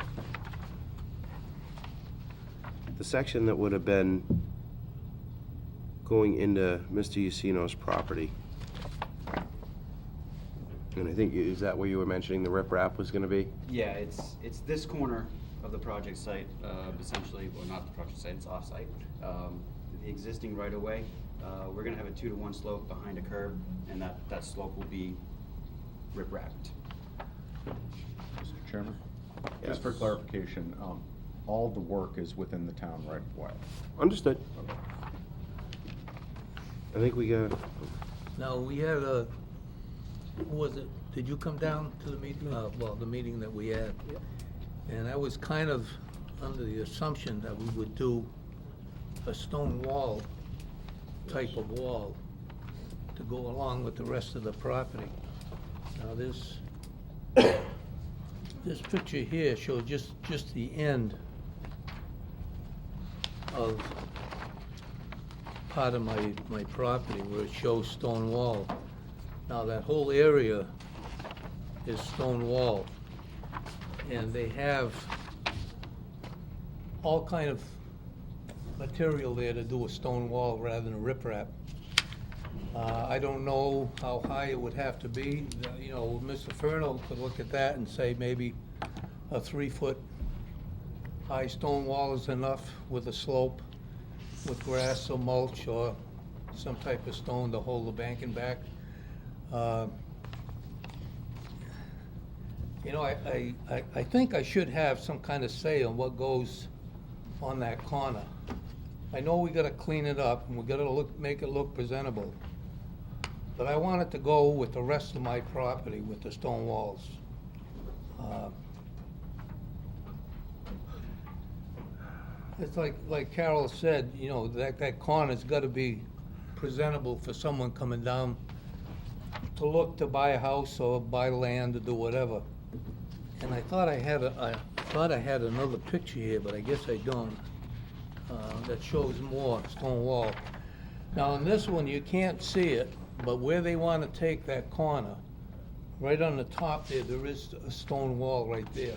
section that would have been going into Mr. Yacino's property. And I think, is that where you were mentioning the riprap was gonna be? Yeah, it's this corner of the project site, essentially, well, not the project site, it's off-site. The existing right-of-way, we're gonna have a 2-to-1 slope behind a curb, and that slope will be rip-wrapped. Mr. Chairman? Yes. Just for clarification, all the work is within the town right of way. Understood. I think we got, Now, we had a, who was it? Did you come down to the meeting? Well, the meeting that we had. And I was kind of under the assumption that we would do a stone wall type of wall to go along with the rest of the property. Now, this picture here shows just the end of part of my property where it shows stone wall. Now, that whole area is stone wall, and they have all kind of material there to do a stone wall rather than a riprap. I don't know how high it would have to be. You know, Mr. Furno could look at that and say maybe a 3-foot high stone wall is enough with a slope, with grass or mulch or some type of stone to hold the banking back. You know, I think I should have some kind of say on what goes on that corner. I know we gotta clean it up and we gotta make it look presentable. But I want it to go with the rest of my property with the stone walls. It's like Carol said, you know, that corner's gotta be presentable for someone coming down to look to buy a house or buy land or do whatever. And I thought I had another picture here, but I guess I don't, that shows more stone wall. Now, in this one, you can't see it, but where they wanna take that corner, right on the top there is a stone wall right there.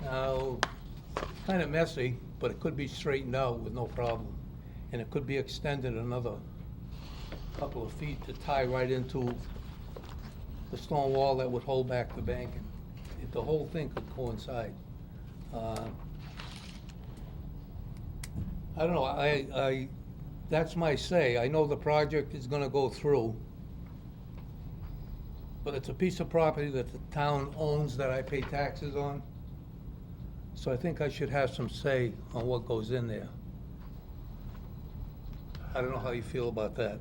Now, kinda messy, but it could be straightened out with no problem. And it could be extended another couple of feet to tie right into the stone wall that would hold back the banking. If the whole thing could coincide. I don't know, that's my say. I know the project is gonna go through, but it's a piece of property that the town owns that I pay taxes on. So I think I should have some say on what goes in there. I don't know how you feel about that.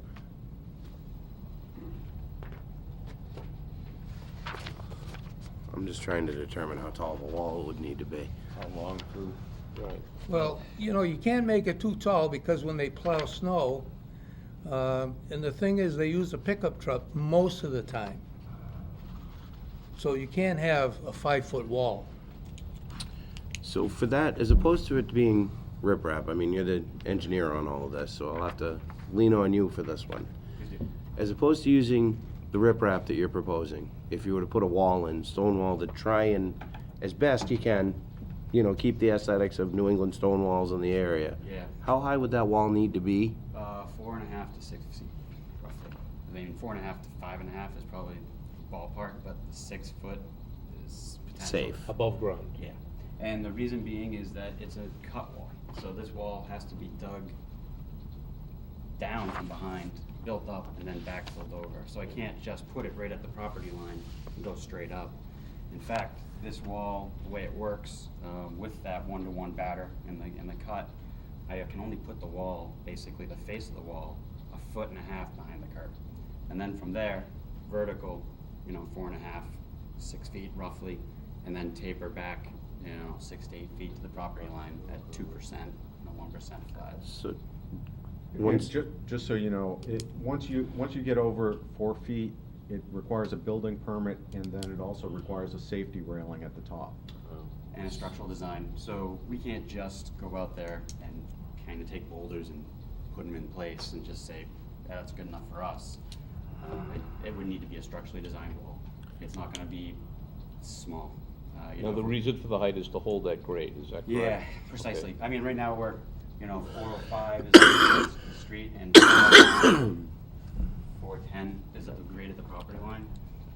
I'm just trying to determine how tall the wall would need to be. How long through? Right. Well, you know, you can't make it too tall because when they plow snow, and the thing is, they use a pickup truck most of the time. So you can't have a 5-foot wall. So for that, as opposed to it being riprap, I mean, you're the engineer on all of this, so I'll have to lean on you for this one. As opposed to using the riprap that you're proposing, if you were to put a wall in, stone wall, to try and, as best you can, you know, keep the aesthetics of New England stone walls in the area. Yeah. How high would that wall need to be? 4.5 to 6 feet, roughly. I mean, 4.5 to 5.5 is probably ballpark, but the 6 foot is potential. Safe. Above ground. Yeah. And the reason being is that it's a cut wall. So this wall has to be dug down from behind, built up, and then backfilled over. So I can't just put it right at the property line and go straight up. In fact, this wall, the way it works, with that 1-to-1 batter in the cut, I can only put the wall, basically the face of the wall, 1.5 feet behind the curb. And then from there, vertical, 4.5, 6 feet roughly, and then taper back, 6 to 8 feet to the property line at 2%, 1% flat. So, Just so you know, once you get over 4 feet, it requires a building permit, and then it also requires a safety railing at the top. And a structural design. So we can't just go out there and kind of take boulders and put them in place and just say, yeah, that's good enough for us. It would need to be a structurally designed wall. It's not going to be small. Now, the reason for the height is to hold that grade, is that correct? Yeah, precisely. Okay. I mean, right now we're, 405 is the street, and 410 is at the grade of the property line.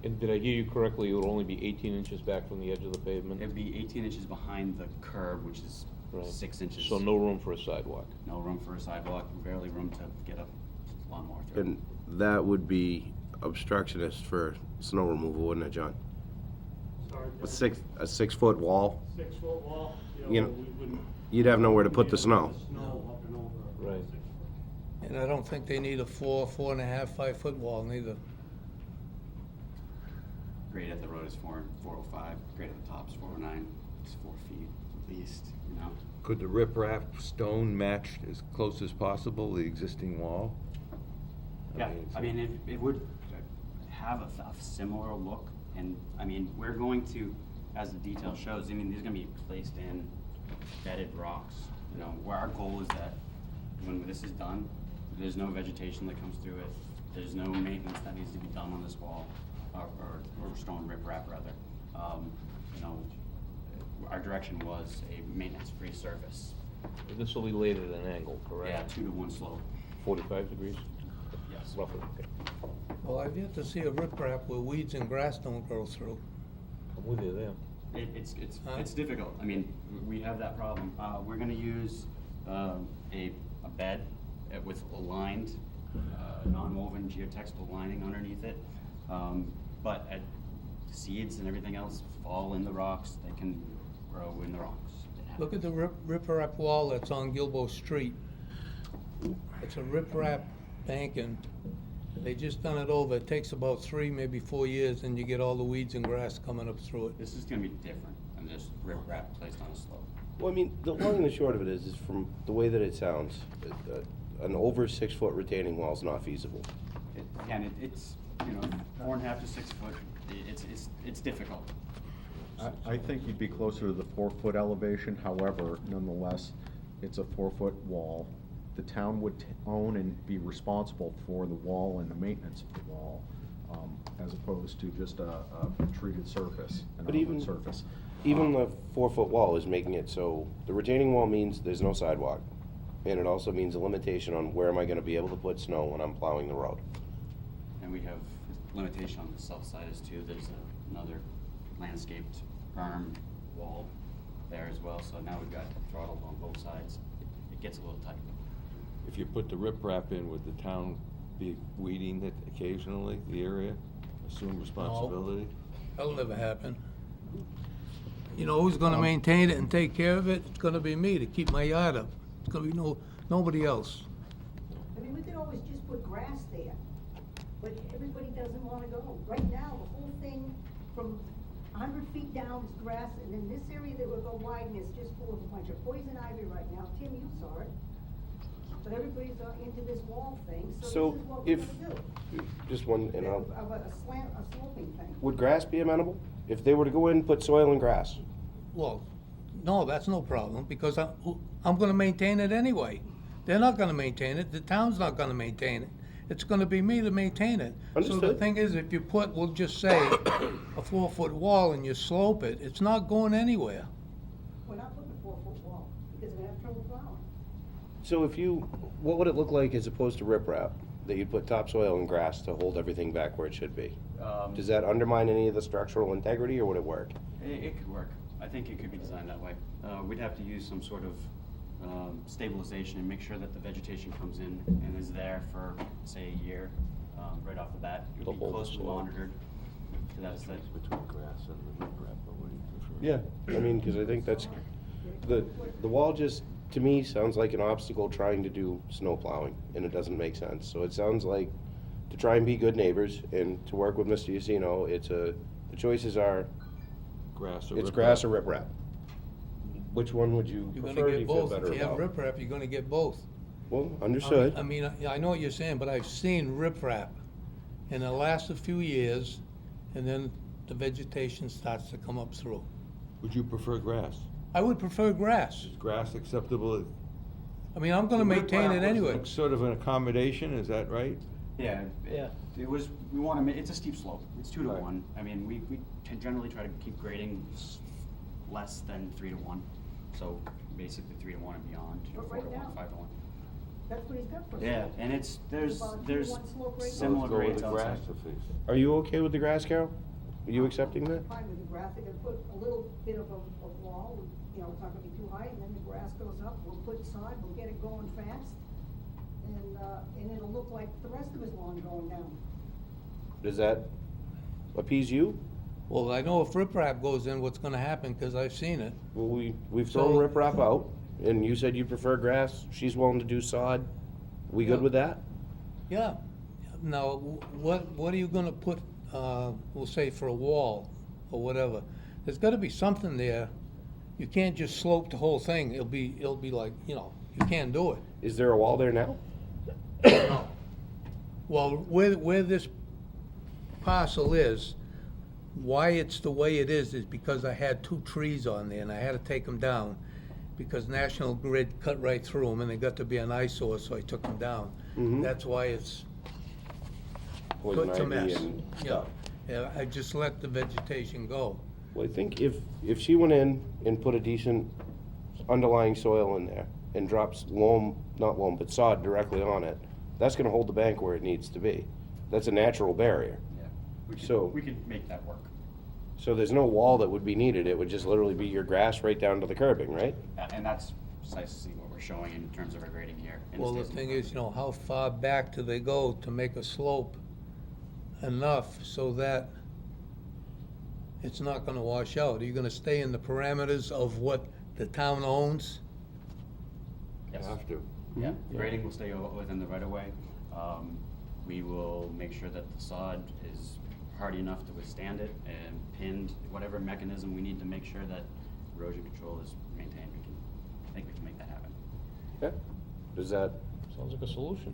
And did I hear you correctly, it would only be 18 inches back from the edge of the pavement? It'd be 18 inches behind the curb, which is Right. 6 inches. So no room for a sidewalk? No room for a sidewalk, barely room to get a lawnmower through. and that would be obstructionist for snow removal, wouldn't it, John? Sorry, A 6-foot wall, 6-foot wall, You know, we wouldn't. you'd have nowhere to put the snow. Snow up and over. Right. And I don't think they need a 4.5, 5-foot wall neither. Grade at the road is 405, grade at the top is 409, it's 4 feet at least, Could the riprap stone match as close as possible the existing wall? Yeah, I mean, it would have a similar look, and, I mean, we're going to, as the detail shows, these are gonna be placed in bedded rocks, where our goal is that when this is done, there's no vegetation that comes through it, there's no maintenance that needs to be done on this wall, or stone riprap rather. Our direction was a maintenance-free surface. This will be laid at an angle, correct? Yeah, 2-to-1 slope. 45 degrees? Yes. Roughly, okay. Well, I've yet to see a riprap where weeds and grass don't grow through. I'm with you there. It's difficult. I mean, we have that problem. We're gonna use a bed with a lined, non-woven geotextile lining underneath it. But seeds and everything else fall in the rocks. They can grow in the rocks. Look at the riprap wall that's on Gilbo Street. It's a riprap banking. They just done it over. It takes about 3, maybe 4 years, and you get all the weeds and grass coming up through it. This is gonna be different than just riprap placed on a slope. Well, I mean, the long and the short of it is from the way that it sounds, an over 6-foot retaining wall is not feasible. Again, it's 4.5 to 6 foot. It's difficult. I think you'd be closer to the 4-foot elevation, however, nonetheless, it's a 4-foot wall. The town would own and be responsible for the wall and the maintenance of the wall, as opposed to just a treated surface, an But outlet surface. Even the 4-foot wall is making it so, the retaining wall means there's no sidewalk. And it also means a limitation on where am I gonna be able to put snow when I'm plowing the road. And we have limitation on the south side as too. There's another landscaped berm wall there as well. So now we've got throttled on both sides. It gets a little tight. If you put the riprap in, would the town be weeding it occasionally, the area? Assume responsibility? That'll never happen. You know who's gonna maintain it and take care of it? It's gonna be me to keep my yard up. It's gonna be nobody else. I mean, we could always just put grass there, but everybody doesn't wanna go. Right now, the whole thing from 100 feet down is grass, and then this area that we're gonna widen is just full of a bunch of poison ivy right now. Tim, you saw it. But everybody's into this wall thing, so So this is what we're if, gonna do. just one, and I'll, A sloping thing. would grass be amenable? If they were to go in and put soil and grass? Well, no, that's no problem, because I'm gonna maintain it anyway. They're not gonna maintain it, the town's not gonna maintain it. It's gonna be me to maintain it. So the Understood. thing is, if you put, we'll just say, a 4-foot wall and you slope it, it's not going anywhere. we're not putting a 4-foot wall, because we're gonna have trouble plowing. So what would it look like as opposed to riprap? That you'd put topsoil and grass to hold everything back where it should be? Does that undermine any of the structural integrity, or would it work? It could work. I think it could be designed that way. We'd have to use some sort of stabilization and make sure that the vegetation comes in and is there for, say, a year, right off the bat. It would be closely monitored to that extent. Between grass and the riprap, but what do you prefer? Yeah, I mean, because I think that's, the wall just, to me, sounds like an obstacle trying to do snow plowing, and it doesn't make sense. So it sounds like, to try and be good neighbors and to work with Mr. Yacino, the choices are, Grass or it's riprap? grass or riprap. Which one would you You're prefer, gonna do get you feel both. better If you have about? riprap, you're gonna get both. Well, understood. I mean, I know what you're saying, but I've seen riprap, and it lasts a few years, and then the vegetation starts to come up through. Would you prefer grass? I would prefer grass. Is grass acceptable? I mean, I'm gonna maintain it anyway. Sort of an accommodation, is that right? Yeah. Yeah. It was, we want to make, it's a steep slope. It's 2 to 1. I mean, we generally try to keep grading less than 3 to 1. So basically 3 to 1 and beyond, But 4 to right 1, now, 5 to 1. That's what he's got for us. Yeah, and it's, there's About a 2 to there's 1 slope right now. similar Go with grades the outside. grass if it's. Are you okay with the grass, Carol? Are you accepting that? Fine with the grass, they're gonna put a little bit of a wall, you know, it's not gonna be too high, and then the grass goes up, we'll put sod, we'll get it going fast, and it'll look like the rest of his lawn going down. Does that appease you? Well, I know if riprap goes in, what's gonna happen, because I've seen it. Well, we've thrown So- riprap out, and you said you prefer grass. She's willing to do sod. We good Yeah. with that? Yeah. Now, what are you gonna put, we'll say for a wall, or whatever? There's gotta be something there. You can't just slope the whole thing. It'll be like, you know, you can't do it. Is there a wall there now? No. Well, where this parcel is, why it's the way it is because I had 2 trees on there, and I had to take them down, because National Grid cut right through them, and they got to be an eyesore, so I took them down. Mhm. That's why it's Poison a ivy mess. and Yeah, stuff. yeah, I just let the vegetation go. Well, I think if she went in and put a decent underlying soil in there and drops not loam, but sod directly on it, that's gonna hold the bank where it needs to be. That's a natural barrier. Yeah. So- We could make that work. So there's no wall that would be needed. It would just literally be your grass right down to the curbing, right? And that's precisely what we're showing in terms of our grading here. in Well, the Stacy. thing is, you know, how far back do they go to make a slope enough so that it's not gonna wash out? Are you gonna stay in the parameters of what the town owns? Yes. Have to. Yeah, the grading will stay within the right-of-way. We will make sure that the sod is hardy enough to withstand it and pinned, whatever mechanism we need to make sure that erosion control is maintained. I think we can make that happen. Okay. Does that Sounds like a solution.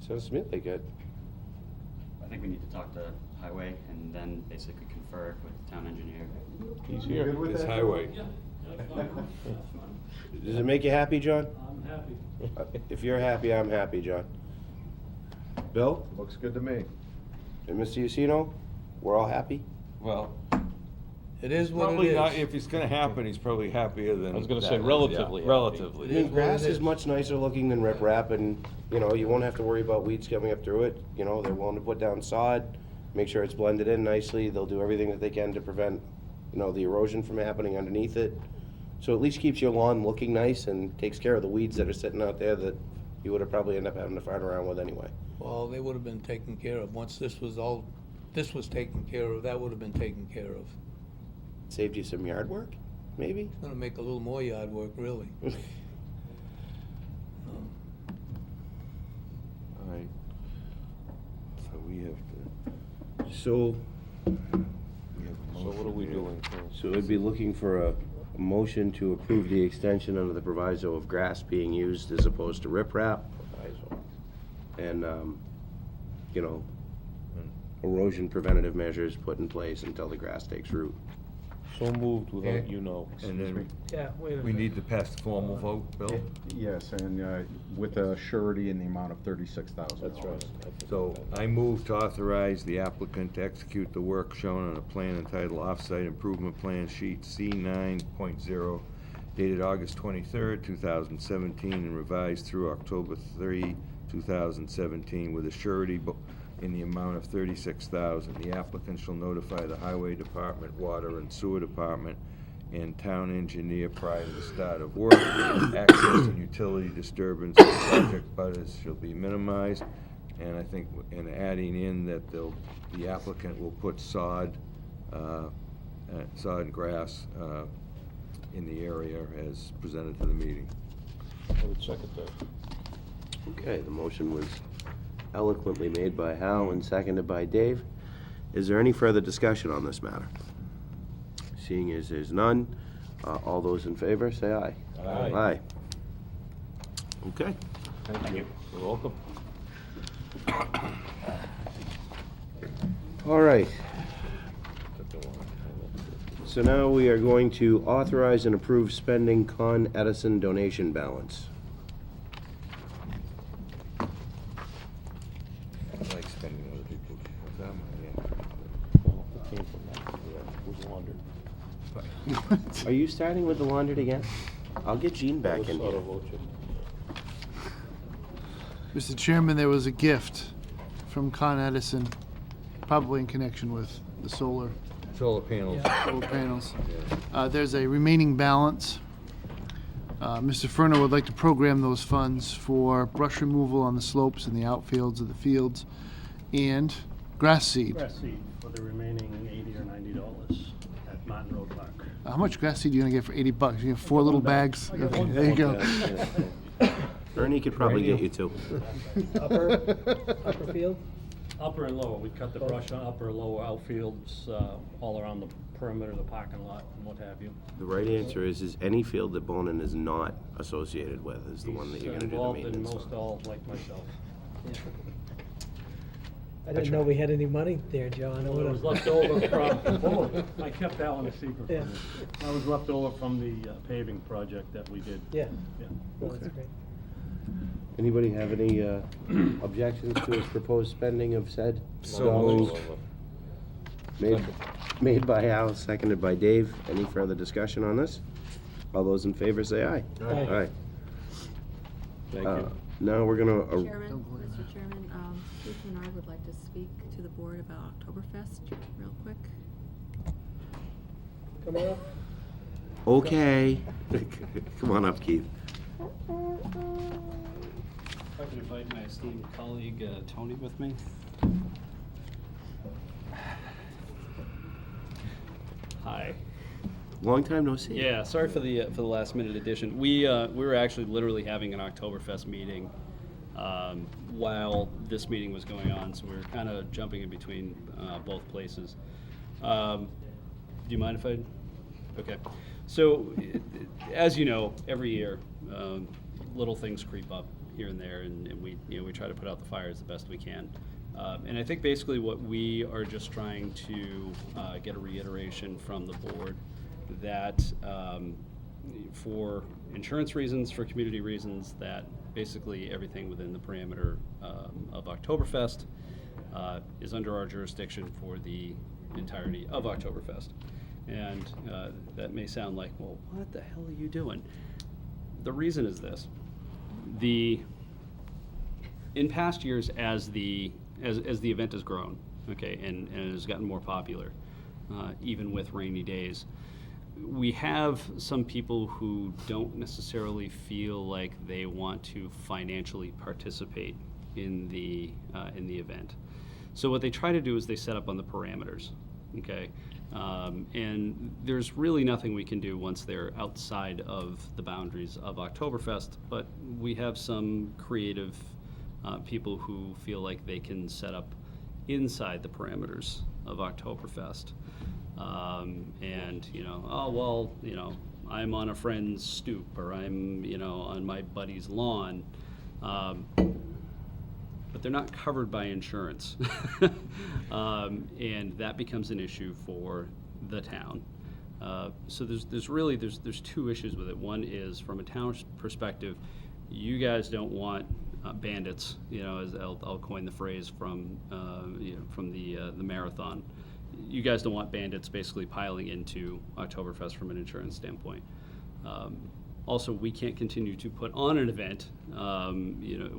sounds to me like it? I think we need to talk to Highway and then basically confer with the town engineer. He's here. It's highway. Does it make you happy, John? I'm happy. If you're happy, I'm happy, John. Bill? Looks good to me. And Mr. Yacino? We're all happy? Well, It is what it probably not, is. if it's gonna happen, he's probably happier than. I was gonna that say is, relatively yeah, happy. Relatively. I It mean, is what grass it is is. much nicer looking than riprap, and, you know, you won't have to worry about weeds coming up through it. You know, they're willing to put down sod, make sure it's blended in nicely. They'll do everything that they can to prevent, you know, the erosion from happening underneath it. So at least keeps your lawn looking nice and takes care of the weeds that are sitting out there that you would have probably end up having to fight around with anyway. Well, they would have been taken care of. Once this was taken care of, that would have been taken care of. Saved you some yard work, maybe? It's gonna make a little more yard work, really. All right. So we have to, So, we have a So what are we doing? so it'd be looking for a motion to approve the extension under the proviso of grass being used as opposed to riprap. And, you know, erosion preventative measures put in place until the grass takes root. So moved without And- you know. And then Yeah, wait a we minute. need to pass the formal vote, Bill? Yes, and with a surety in the amount of $36,000. That's right. I forgot So that. I move to authorize the applicant to execute the work shown on a plan entitled Offsite Improvement Plan Sheet C9.0 dated August 23rd, 2017, and revised through October 3, 2017, with a surety in the amount of $36,000. The applicant shall notify the Highway Department, Water and Sewer Department, and Town Engineer prior to the start of work. Access and utility disturbance of project butters shall be minimized. And I think, in adding in that the applicant will put sod and grass in the area as presented to the meeting. I would second that. Okay, the motion was eloquently made by Hal and seconded by Dave. Is there any further discussion on this matter? Seeing as there's none, all those in favor, say aye. Aye. Aye. Okay. Thank you. You're welcome. All right. So now we are going to authorize and approve spending Con Edison donation balance. I like spending other people's, what's that money? Well, it came from that, it was laundered. Are you starting with the laundered again? I'll get Gene back in Sotto here. voce. Mr. Chairman, there was a gift from Con Edison, probably in connection with the solar Solar panels. panels. There's a remaining balance. Mr. Furno would like to program those funds for brush removal on the slopes and the outfields of the fields and grass seed. Grass seed for the remaining $80 or $90 at Martin Road Park. How much grass seed are you gonna get for $80? You get 4 little bags? I got Okay, one there you go. Ernie could probably get you two. Upper field? Upper and lower, we cut the brush on upper and lower outfields, all around the perimeter of the parking lot and what have you. The right answer is any field that Bonin is not associated with is the one that you're gonna do the Involved in maintenance most on. all, like myself. I didn't know we had any money there, John. I Well, it was would've- left over from, I kept that one a secret Yeah. from you. That was left over from the paving project that we did. Yeah. Yeah. Well, that's great. Anybody have any objections to his proposed spending of said So dollars? moved. Made by Al, seconded by Dave. Any further discussion on this? All those in favor say aye. Aye. Thank you. Now we're gonna, Chairman, Mr. Chairman, Keith and I would like to speak to the board about Oktoberfest real quick. Come on up. okay. Come on up, Keith. If I could invite my esteemed colleague, Tony, with me. Hi. Long time no see. Yeah, sorry for the last minute addition. We were actually literally having an Oktoberfest meeting while this meeting was going on, so we were kind of jumping in between both places. Do you mind if I? Okay. So, as you know, every year little things creep up here and there, and we we try to put out the fires the best we can. And I think basically what we are just trying to get a reiteration from the board that for insurance reasons, for community reasons, that basically everything within the parameter of Oktoberfest is under our jurisdiction for the entirety of Oktoberfest. And that may sound like, well, what the hell are you doing? The reason is this. In past years, as the event has grown, okay, and it has gotten more popular, even with rainy days, we have some people who don't necessarily feel like they want to financially participate in the event. So what they try to do is they set up on the parameters, okay? And there's really nothing we can do once they're outside of the boundaries of Oktoberfest, but we have some creative people who feel like they can set up inside the parameters of Oktoberfest. And, oh, well, I'm on a friend's stoop, or I'm, on my buddy's lawn. But they're not covered by insurance. And that becomes an issue for the town. So there's two issues with it. One is from a town perspective, you guys don't want bandits, as I'll coin the phrase from the marathon. You guys don't want bandits basically piling into Oktoberfest from an insurance standpoint. Also, we can't continue to put on an event,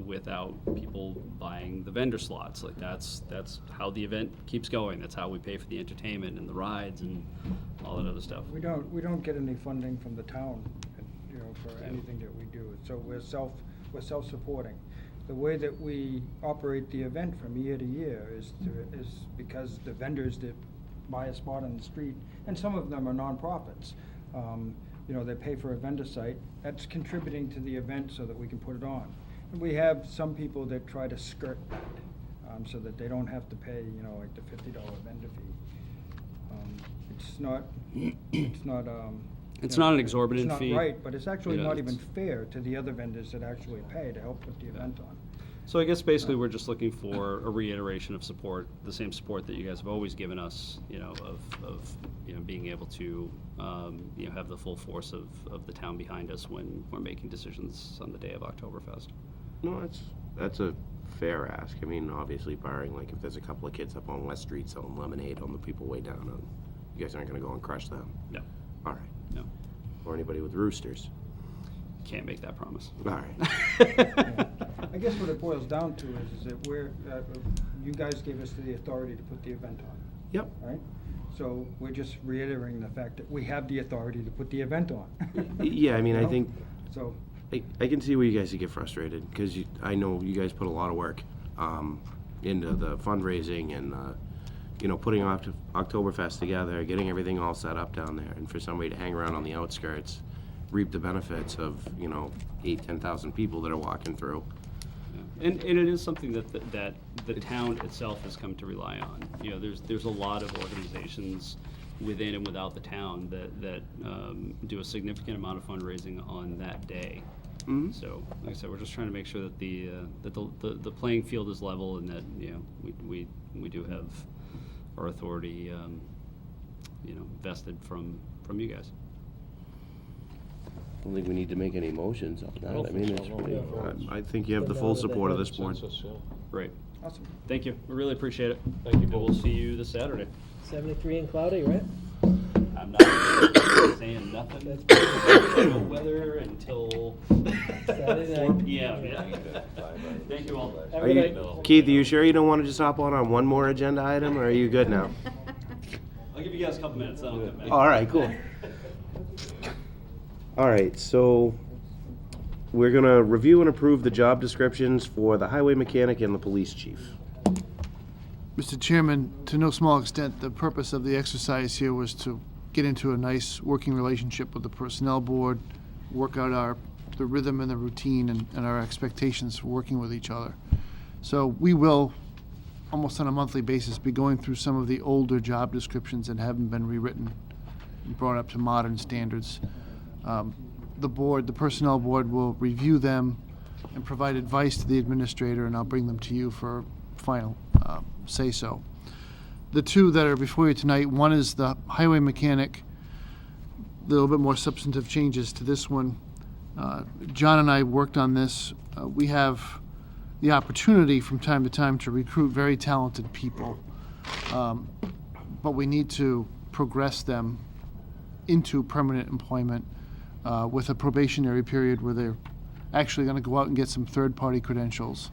without people buying the vendor slots. Like that's how the event keeps going. That's how we pay for the entertainment and the rides and all that other stuff. We don't get any funding from the town, for anything that we do. So we're self-supporting. The way that we operate the event from year to year is because the vendors that buy a spot on the street, and some of them are nonprofits. They pay for a vendor site. That's contributing to the event so that we can put it on. And we have some people that try to skirt that, so that they don't have to pay, like the $50 vendor fee. It's not an exorbitant it's fee. not right, but it's actually not even it's- fair to the other vendors that actually pay to help put the event on. So I guess basically we're just looking for a reiteration of support, the same support that you guys have always given us, of being able to, have the full force of the town behind us when we're making decisions on the day of Oktoberfest. No, that's a fair ask. I mean, obviously barring, like, if there's a couple of kids up on West Street selling lemonade on the people way down, you guys aren't gonna go and crush them. No. All right. No. Or anybody with roosters. Can't make that promise. All right. I guess what it boils down to is that you guys gave us the authority to put the event on. Yep. Right? So we're just reiterating the fact that we have the authority to put the event on. Yeah, I mean, I think, So, I can see where you guys get frustrated, because I know you guys put a lot of work into the fundraising and, putting Oktoberfest together, getting everything all set up down there, and for somebody to hang around on the outskirts, reap the benefits of, 10,000 people that are walking through. And it is something that the town itself has come to rely on. There's a lot of organizations within and without the town that do a significant amount of fundraising on that day. Mm-hmm. So, like I said, we're just trying to make sure that the playing field is level, and that we do have our authority vested from you guys. I don't think we need to make any motions on that. I don't I mean, think it's so, pretty, no. I think you have the full support of this board. Great. awesome. Thank you. We really appreciate it. Thank you, And Bill. we'll see you this Saturday. 73 and cloudy, right? I'm not saying nothing. No weather until Saturday 4 night. p.m. Yeah. Thank you all. Have Are a you, good night. Keith, are you sure you don't want to just hop on one more agenda item, or are you good now? I'll give you guys a couple minutes. Then I'll come back. All right, cool. All right, so we're gonna review and approve the job descriptions for the highway mechanic and the police chief. Mr. Chairman, to no small extent, the purpose of the exercise here was to get into a nice working relationship with the personnel board, work out the rhythm and the routine and our expectations for working with each other. So we will, almost on a monthly basis, be going through some of the older job descriptions that haven't been rewritten and brought up to modern standards. The personnel board will review them and provide advice to the administrator, and I'll bring them to you for final say-so. The two that are before you tonight, one is the highway mechanic, a little bit more substantive changes to this one. John and I worked on this. We have the opportunity from time to time to recruit very talented people, but we need to progress them into permanent employment with a probationary period where they're actually going to go out and get some third-party credentials,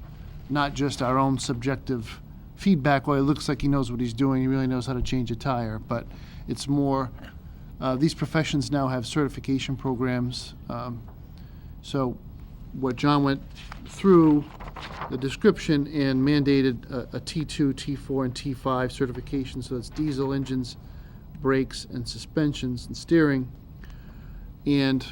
not just our own subjective feedback. Well, it looks like he knows what he's doing, he really knows how to change a tire, but it's more, these professions now have certification programs. So what John went through, the description, and mandated a T2, T4, and T5 certification, so that's diesel engines, brakes, and suspensions, and steering. And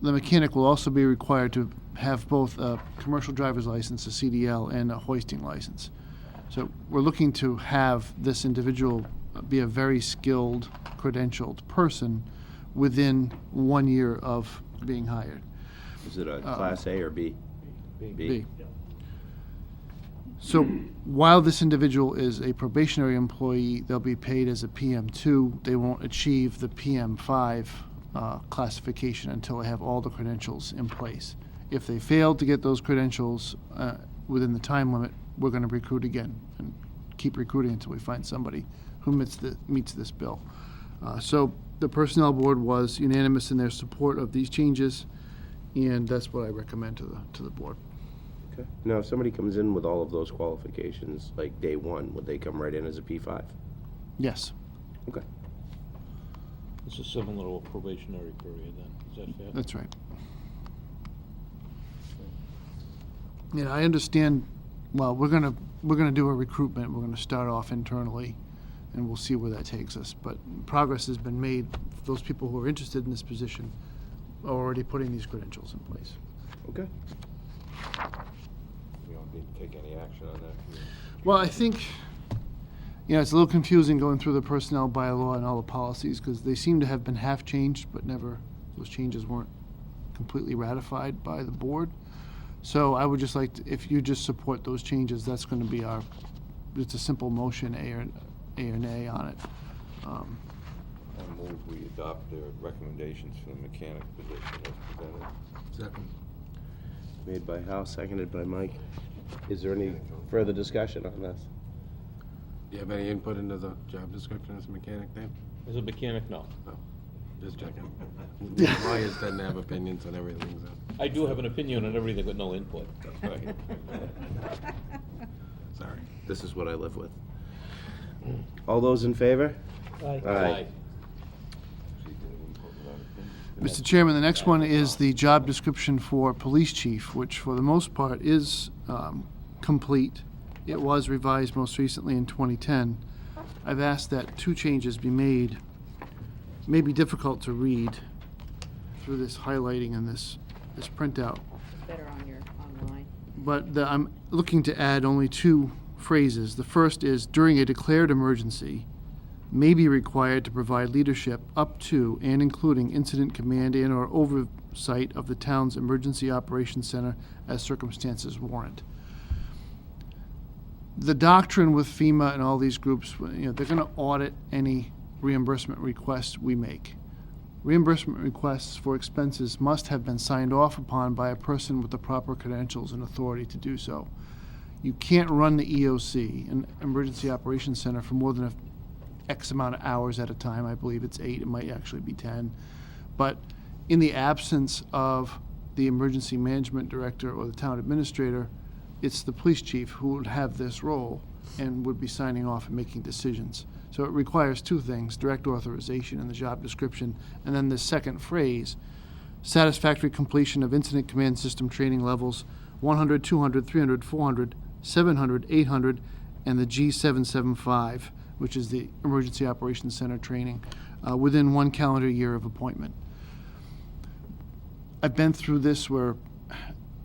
the mechanic will also be required to have both a commercial driver's license, a CDL, and a hoisting license. So we're looking to have this individual be a very skilled, credentialed person within 1 year of being hired. Is it a Class A or B? B. So while this individual is a probationary employee, they'll be paid as a PM2. They won't achieve the PM5 classification until they have all the credentials in place. If they fail to get those credentials within the time limit, we're going to recruit again and keep recruiting until we find somebody who meets this bill. So the Personnel Board was unanimous in their support of these changes, and that's what I recommend to the board. Okay. Now, if somebody comes in with all of those qualifications, like day one, would they come right in as a P5? Yes. Okay. This is similar to a probationary period then, is that fair? That's right. Yeah, I understand. Well, we're gonna do a recruitment. We're gonna start off internally, and we'll see where that takes us. But progress has been made. Those people who are interested in this position are already putting these credentials in place. Okay. We don't need to take any action on that. Well, I think, it's a little confusing going through the personnel bylaw and all the policies, because they seem to have been half changed, but those changes weren't completely ratified by the board. So I would just like to, if you just support those changes, that's going to be it's a simple motion, A or nay on it. I move we adopt the recommendations for the mechanic position as presented. Second. Made by Hal, seconded by Mike. Is there any further discussion on this? Do you have any input into the job description as a mechanic, Dan? As a mechanic, no. No, just checking. Lawyers tend to have opinions on everything, so. I do have an opinion on everything with no input. That's right. Sorry. This is what I live with. All those in favor? Aye. Aye. Mr. Chairman, the next one is the job description for police chief, which for the most part is complete. It was revised most recently in 2010. I've asked that two changes be made. It may be difficult to read through this highlighting and this printout. Better on your online. But I'm looking to add only two phrases. The first is, during a declared emergency, may be required to provide leadership up to and including incident command and or oversight of the town's emergency operations center as circumstances warrant. The doctrine with FEMA and all these groups, they're going to audit any reimbursement requests we make. Reimbursement requests for expenses must have been signed off upon by a person with the proper credentials and authority to do so. You can't run the EOC, an Emergency Operations Center, for more than X amount of hours at a time. I believe it's 8, it might actually be 10. But in the absence of the emergency management director or the town administrator, it's the police chief who would have this role and would be signing off and making decisions. So it requires two things: direct authorization in the job description, and then the second phrase, satisfactory completion of incident command system training levels 100, 200, 300, 400, 700, 800, and the G775, which is the Emergency Operations Center training, within 1 calendar year of appointment. I've been through this where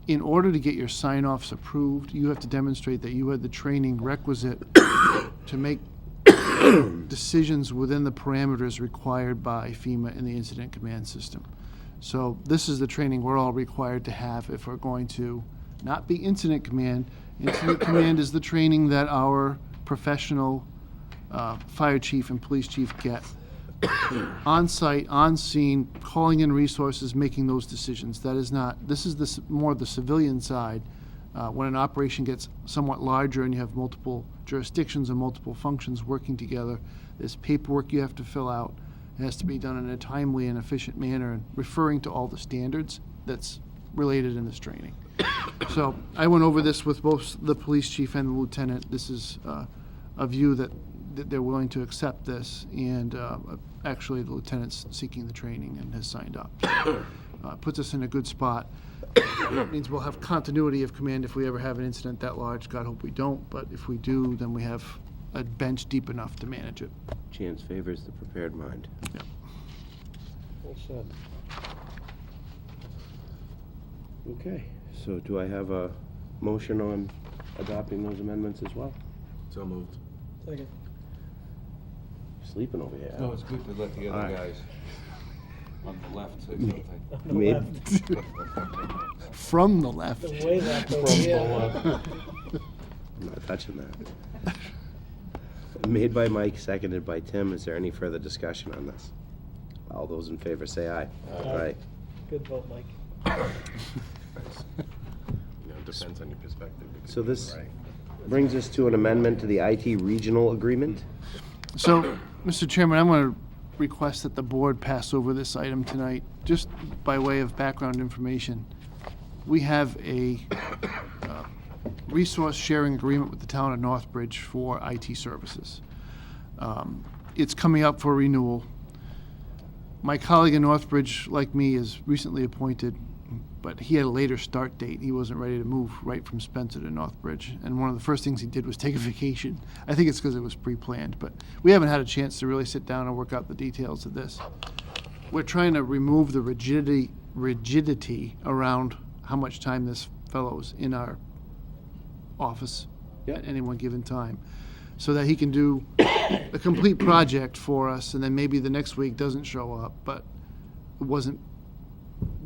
in order to get your sign-offs approved, you have to demonstrate that you had the training requisite to make decisions within the parameters required by FEMA in the incident command system. So this is the training we're all required to have if we're going to not be incident command. Incident command is the training that our professional fire chief and police chief get on site, on scene, calling in resources, making those decisions. That is not, this is more the civilian side. When an operation gets somewhat larger and you have multiple jurisdictions and multiple functions working together, there's paperwork you have to fill out. It has to be done in a timely and efficient manner and referring to all the standards that's related in this training. So I went over this with both the police chief and the lieutenant. This is a view that they're willing to accept this, and actually the lieutenant's seeking the training and has signed up. Puts us in a good spot. It means we'll have continuity of command if we ever have an incident that large. God hope we don't, but if we do, then we have a bench deep enough to manage it. Chance favors the prepared mind. Yeah. Well said. Okay, so do I have a motion on adopting those amendments as well? So moved. Second. Sleeping over here. No, it's good to let the All other right. guys on the left say something. On the Made- left. From the left. The way left over From here. the left. I'm not touching that. Made by Mike, seconded by Tim. Is there any further discussion on this? All those in favor say aye. Aye. Good vote, Mike. Depends on your perspective. So this brings us to an amendment to the IT regional agreement. So, Mr. Chairman, I'm going to request that the board pass over this item tonight, just by way of background information. We have a resource sharing agreement with the town of Northbridge for IT services. It's coming up for renewal. My colleague in Northbridge, like me, is recently appointed, but he had a later start date. He wasn't ready to move right from Spencer to Northbridge. And one of the first things he did was take a vacation. I think it's because it was pre-planned, but we haven't had a chance to really sit down and work out the details of this. We're trying to remove the rigidity around how much time this fellow's in our office at any one given time, so that he can do a complete project for us, and then maybe the next week doesn't show up, but it wasn't,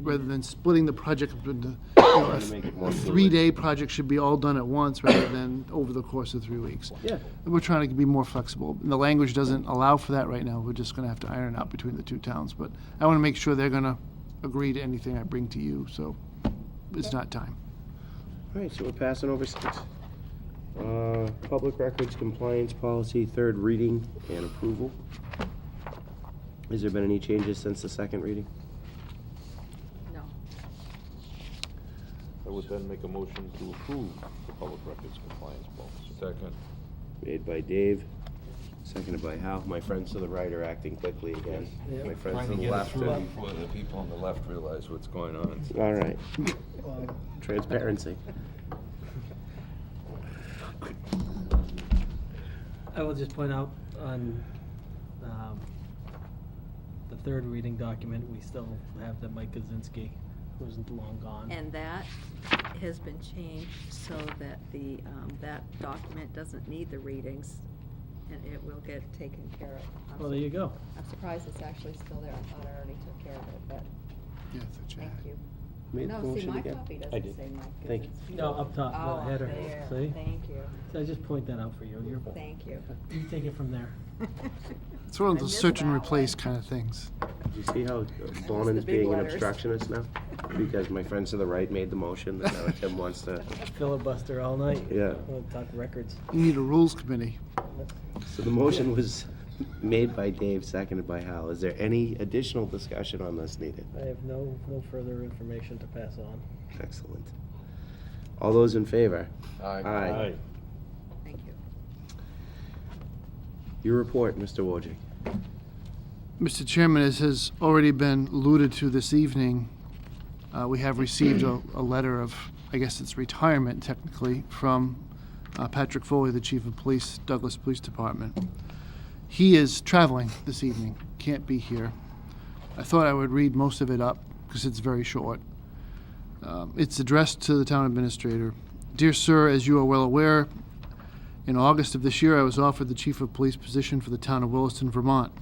rather than splitting the project up into, to make it more a fluid. 3-day project should be all done at once rather than over the course of 3 weeks. Yeah. And we're trying to be more flexible. And the language doesn't allow for that right now. We're just gonna have to iron it out between the two towns. But I wanna make sure they're gonna agree to anything I bring to you, so it's not time. All right, so we're passing over 6. Public records compliance policy, third reading and approval. Has there been any changes since the second reading? No. I would then make a motion to approve the public records compliance policy. Second. Made by Dave, seconded by Hal. My friends to the right are acting quickly again. Yeah. My friends Trying to to the get it left. through are- before the people on the left realize what's going on. All right. Transparency. I will just point out on the third reading document, we still have the Mike Kaczynski, who's long gone. And that has been changed so that the, that document doesn't need the readings, and it will get taken care of. Well, there you go. I'm surprised it's actually still there. I thought I already took care of it, but Yeah, that's thank you. Made the No, see, motion my again? copy I doesn't did. say Mike. Thank you. Kaczynski. No, up top, Oh, the header, there. see? Thank you. So I just point that out for you. You're, Thank you. you take it from there. It's one of I those missed search and that replace one. kind of things. Do you see how the Bonan's big being an letters. obstructionist now? Because my friends to the right made the motion, and now Tim wants to, Filibuster all night. Yeah. We'll talk records. You need a rules committee. so the motion was made by Dave, seconded by Hal. Is there any additional discussion on this needed? I have no further information to pass on. Excellent. All those in favor? Aye. Aye. Thank you. Your report, Mr. Wojcik. Mr. Chairman, as has already been alluded to this evening, we have received a letter of, I guess it's retirement technically, from Patrick Foley, the Chief of Police, Douglas Police Department. He is traveling this evening, can't be here. I thought I would read most of it up because it's very short. It's addressed to the town administrator. Dear sir, as you are well aware, in August of this year, I was offered the Chief of Police position for the town of Williston, Vermont.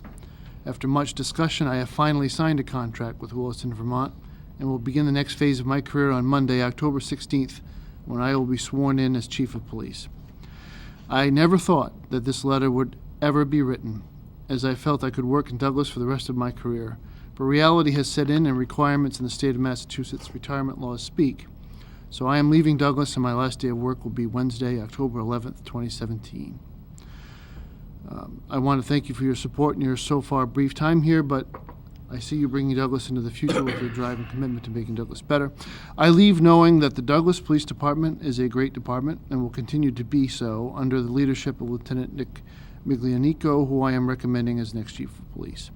After much discussion, I have finally signed a contract with Williston, Vermont, and will begin the next phase of my career on Monday, October 16th, when I will be sworn in as Chief of Police. I never thought that this letter would ever be written, as I felt I could work in Douglas for the rest of my career. But reality has set in, and requirements in the state of Massachusetts retirement laws speak. So I am leaving Douglas, and my last day of work will be Wednesday, October 11th, 2017. I want to thank you for your support in your so far brief time here, but I see you bringing Douglas into the future with your drive and commitment to making Douglas better. I leave knowing that the Douglas Police Department is a great department and will continue to be so under the leadership of Lieutenant Nick Miglianico, who I am recommending as next Chief of Police.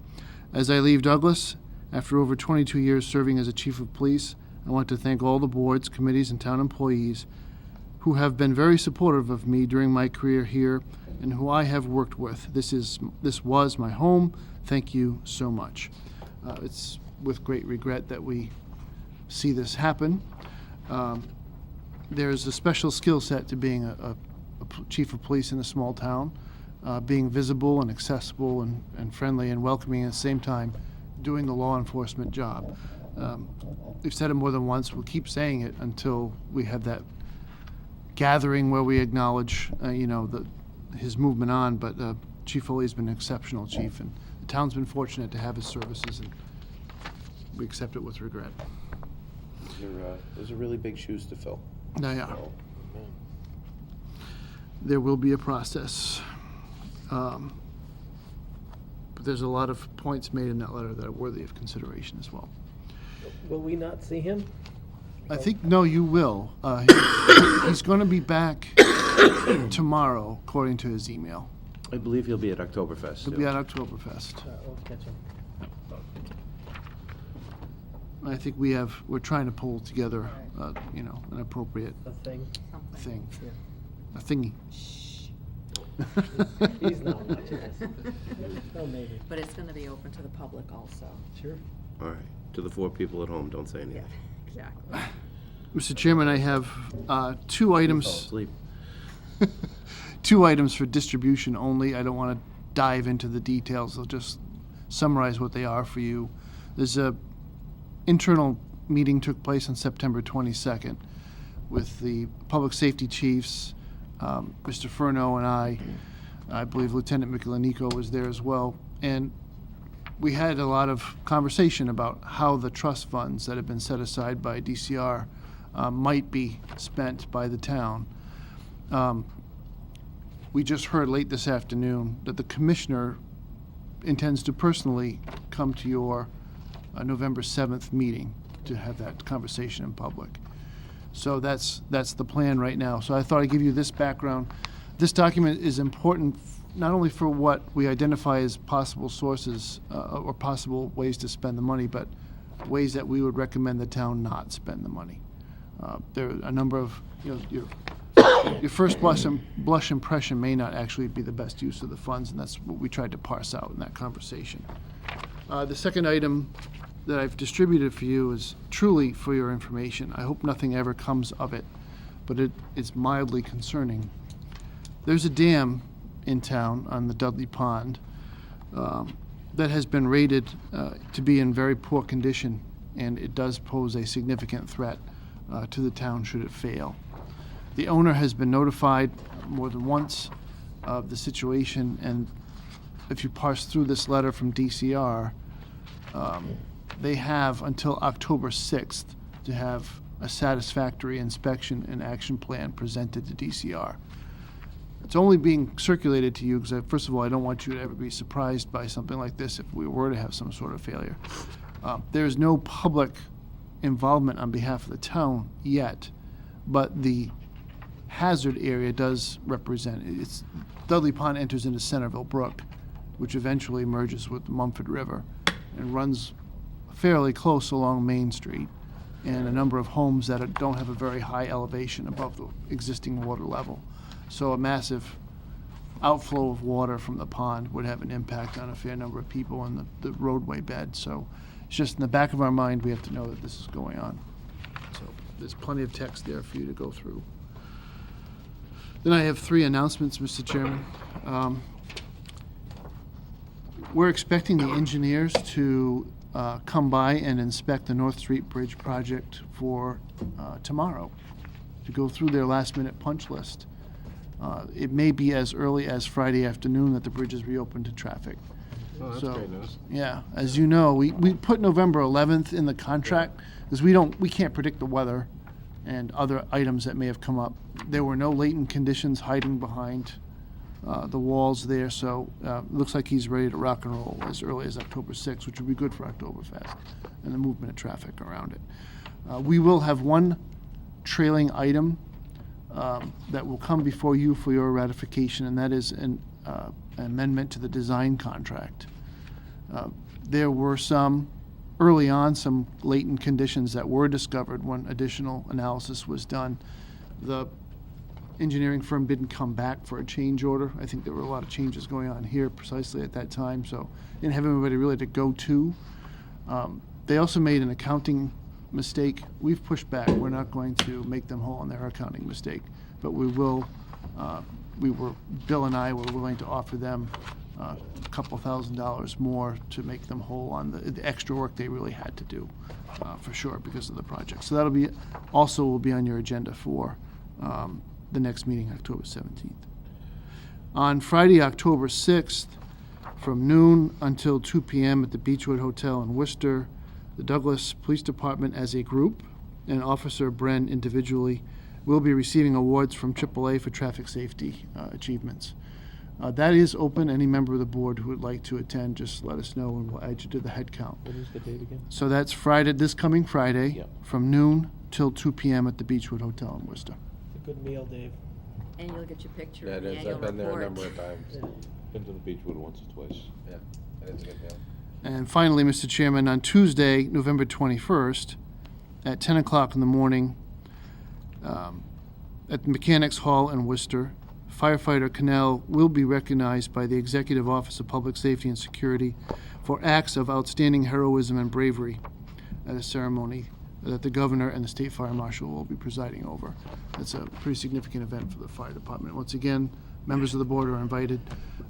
As I leave Douglas, after over 22 years serving as a Chief of Police, I want to thank all the boards, committees, and town employees who have been very supportive of me during my career here and who I have worked with. This was my home. Thank you so much. It's with great regret that we see this happen. There's a special skill set to being a chief of police in a small town, being visible and accessible and friendly and welcoming at the same time, doing the law enforcement job. We've said it more than once. We'll keep saying it until we have that gathering where we acknowledge, his movement on, but Chief Foley's been an exceptional chief, and the town's been fortunate to have his services, and we accept it with regret. Those are really big shoes to fill. Yeah. So, There will be a process. But there's a lot of points made in that letter that are worthy of consideration as well. Will we not see him? I think, no, you will. He's going to be back tomorrow, according to his email. I believe he'll be at Oktoberfest. He'll too. be at Oktoberfest. We'll catch him. I think we're trying to pull together, an appropriate A thing. thing. Yeah. A thingy. He's not watching this. Oh, maybe. But it's gonna be open to the public also. Sure. All right. To the 4 people at home, don't say anything. Exactly. Mr. Chairman, I have 2 Fall items. asleep. 2 items for distribution only. I don't want to dive into the details. I'll just summarize what they are for you. There's a internal meeting took place on September 22nd with the public safety chiefs, Mr. Furno and I believe Lieutenant Michelinico was there as well, and we had a lot of conversation about how the trust funds that have been set aside by DCR might be spent by the town. We just heard late this afternoon that the commissioner intends to personally come to your November 7th meeting to have that conversation in public. So that's the plan right now. So I thought I'd give you this background. This document is important not only for what we identify as possible sources or possible ways to spend the money, but ways that we would recommend the town not spend the money. There are a number of, your first blush impression may not actually be the best use of the funds, and that's what we tried to parse out in that conversation. The second item that I've distributed for you is truly for your information. I hope nothing ever comes of it, but it's mildly concerning. There's a dam in town on the Dudley Pond that has been rated to be in very poor condition, and it does pose a significant threat to the town should it fail. The owner has been notified more than once of the situation, and if you parse through this letter from DCR, they have until October 6th to have a satisfactory inspection and action plan presented to DCR. It's only being circulated to you because, first of all, I don't want you to ever be surprised by something like this if we were to have some sort of failure. There is no public involvement on behalf of the town yet, but the hazard area does represent, Dudley Pond enters into Centerville Brook, which eventually merges with the Mumford River and runs fairly close along Main Street, and a number of homes that don't have a very high elevation above the existing water level. So a massive outflow of water from the pond would have an impact on a fair number of people in the roadway bed. So it's just in the back of our mind, we have to know that this is going on. So there's plenty of text there for you to go through. Then I have 3 announcements, Mr. Chairman. We're expecting the engineers to come by and inspect the North Street Bridge project for tomorrow, to go through their last-minute punch list. It may be as early as Friday afternoon that the bridge is reopened to traffic. Oh, that's great news. Yeah, as you know, we put November 11th in the contract because we can't predict the weather and other items that may have come up. There were no latent conditions hiding behind the walls there, so it looks like he's ready to rock and roll as early as October 6th, which would be good for Oktoberfest and the movement of traffic around it. We will have one trailing item that will come before you for your ratification, and that is an amendment to the design contract. There were early on, some latent conditions that were discovered when additional analysis was done. The engineering firm didn't come back for a change order. I think there were a lot of changes going on here precisely at that time, so didn't have anybody really to go to. They also made an accounting mistake. We've pushed back. We're not going to make them whole on their accounting mistake, but we will. Bill and I were willing to offer them a couple $1,000s more to make them whole on the extra work they really had to do, for sure, because of the project. So that'll be will be on your agenda for the next meeting, October 17th. On Friday, October 6th, from noon until 2 p.m. at the Beechwood Hotel in Worcester, the Douglas Police Department as a group and Officer Bren individually will be receiving awards from AAA for traffic safety achievements. That is open. Any member of the board who would like to attend, just let us know and we'll add you to the head count. What is the date again? So that's Friday, this coming Friday, Yep. from noon till 2 p.m. at the Beechwood Hotel in Worcester. It's a good meal, Dave. And you'll get your picture That in the is, annual I've been there a report. number of times. Yeah. Been to the Beechwood once or twice. Yeah, that is a good deal. And finally, Mr. Chairman, on Tuesday, November 21st, at 10 o'clock in the morning, at the Mechanics Hall in Worcester, firefighter Cannell will be recognized by the Executive Office of Public Safety and Security for acts of outstanding heroism and bravery at a ceremony that the governor and the state fire marshal will be presiding over. That's a pretty significant event for the fire department. Once again, members of the board are invited.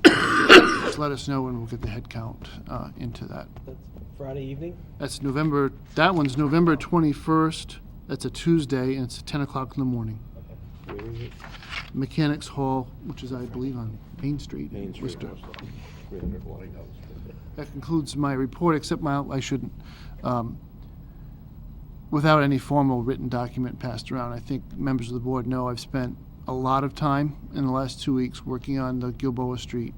Just let us know and we'll get the head count into that. That's Friday evening? That one's November 21st. That's a Tuesday, and it's at 10 o'clock in the morning. Where is it? Mechanics Hall, which is, I believe, on Main Street, Main Street, Worcester. Worcester. 300 White House. That concludes my report, except I shouldn't. Without any formal written document passed around, I think members of the board know I've spent a lot of time in the last 2 weeks working on the Gilboa Street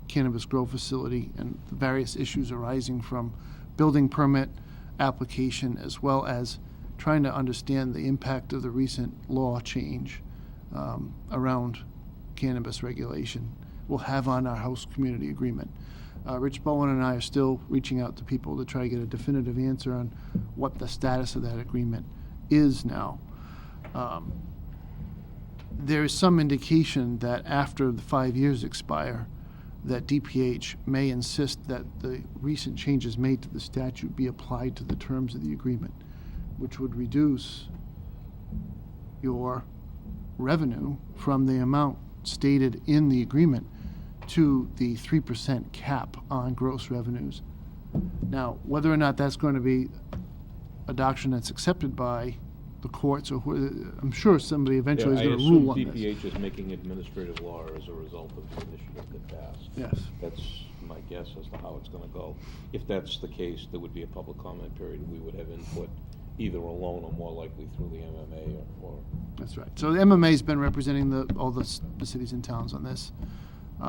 cannabis grow facility and the various issues arising from building permit application, as well as trying to understand the impact of the recent law change around cannabis regulation will have on our host community agreement. Rich Bowen and I are still reaching out to people to try to get a definitive answer on what the status of that agreement is now. There is some indication that after the 5 years expire, that DPH may insist that the recent changes made to the statute be applied to the terms of the agreement, which would reduce your revenue from the amount stated in the agreement to the 3% cap on gross revenues. Now, whether or not that's going to be a doctrine that's accepted by the courts, or I'm sure somebody eventually is going to rule on I this. assume DPH is making administrative law as a result of the initiative that passed. Yes. That's my guess as to how it's gonna go. If that's the case, there would be a public comment period. We would have input either alone or more likely through the MMA or. That's right. So the MMA's been representing all the cities and towns on this.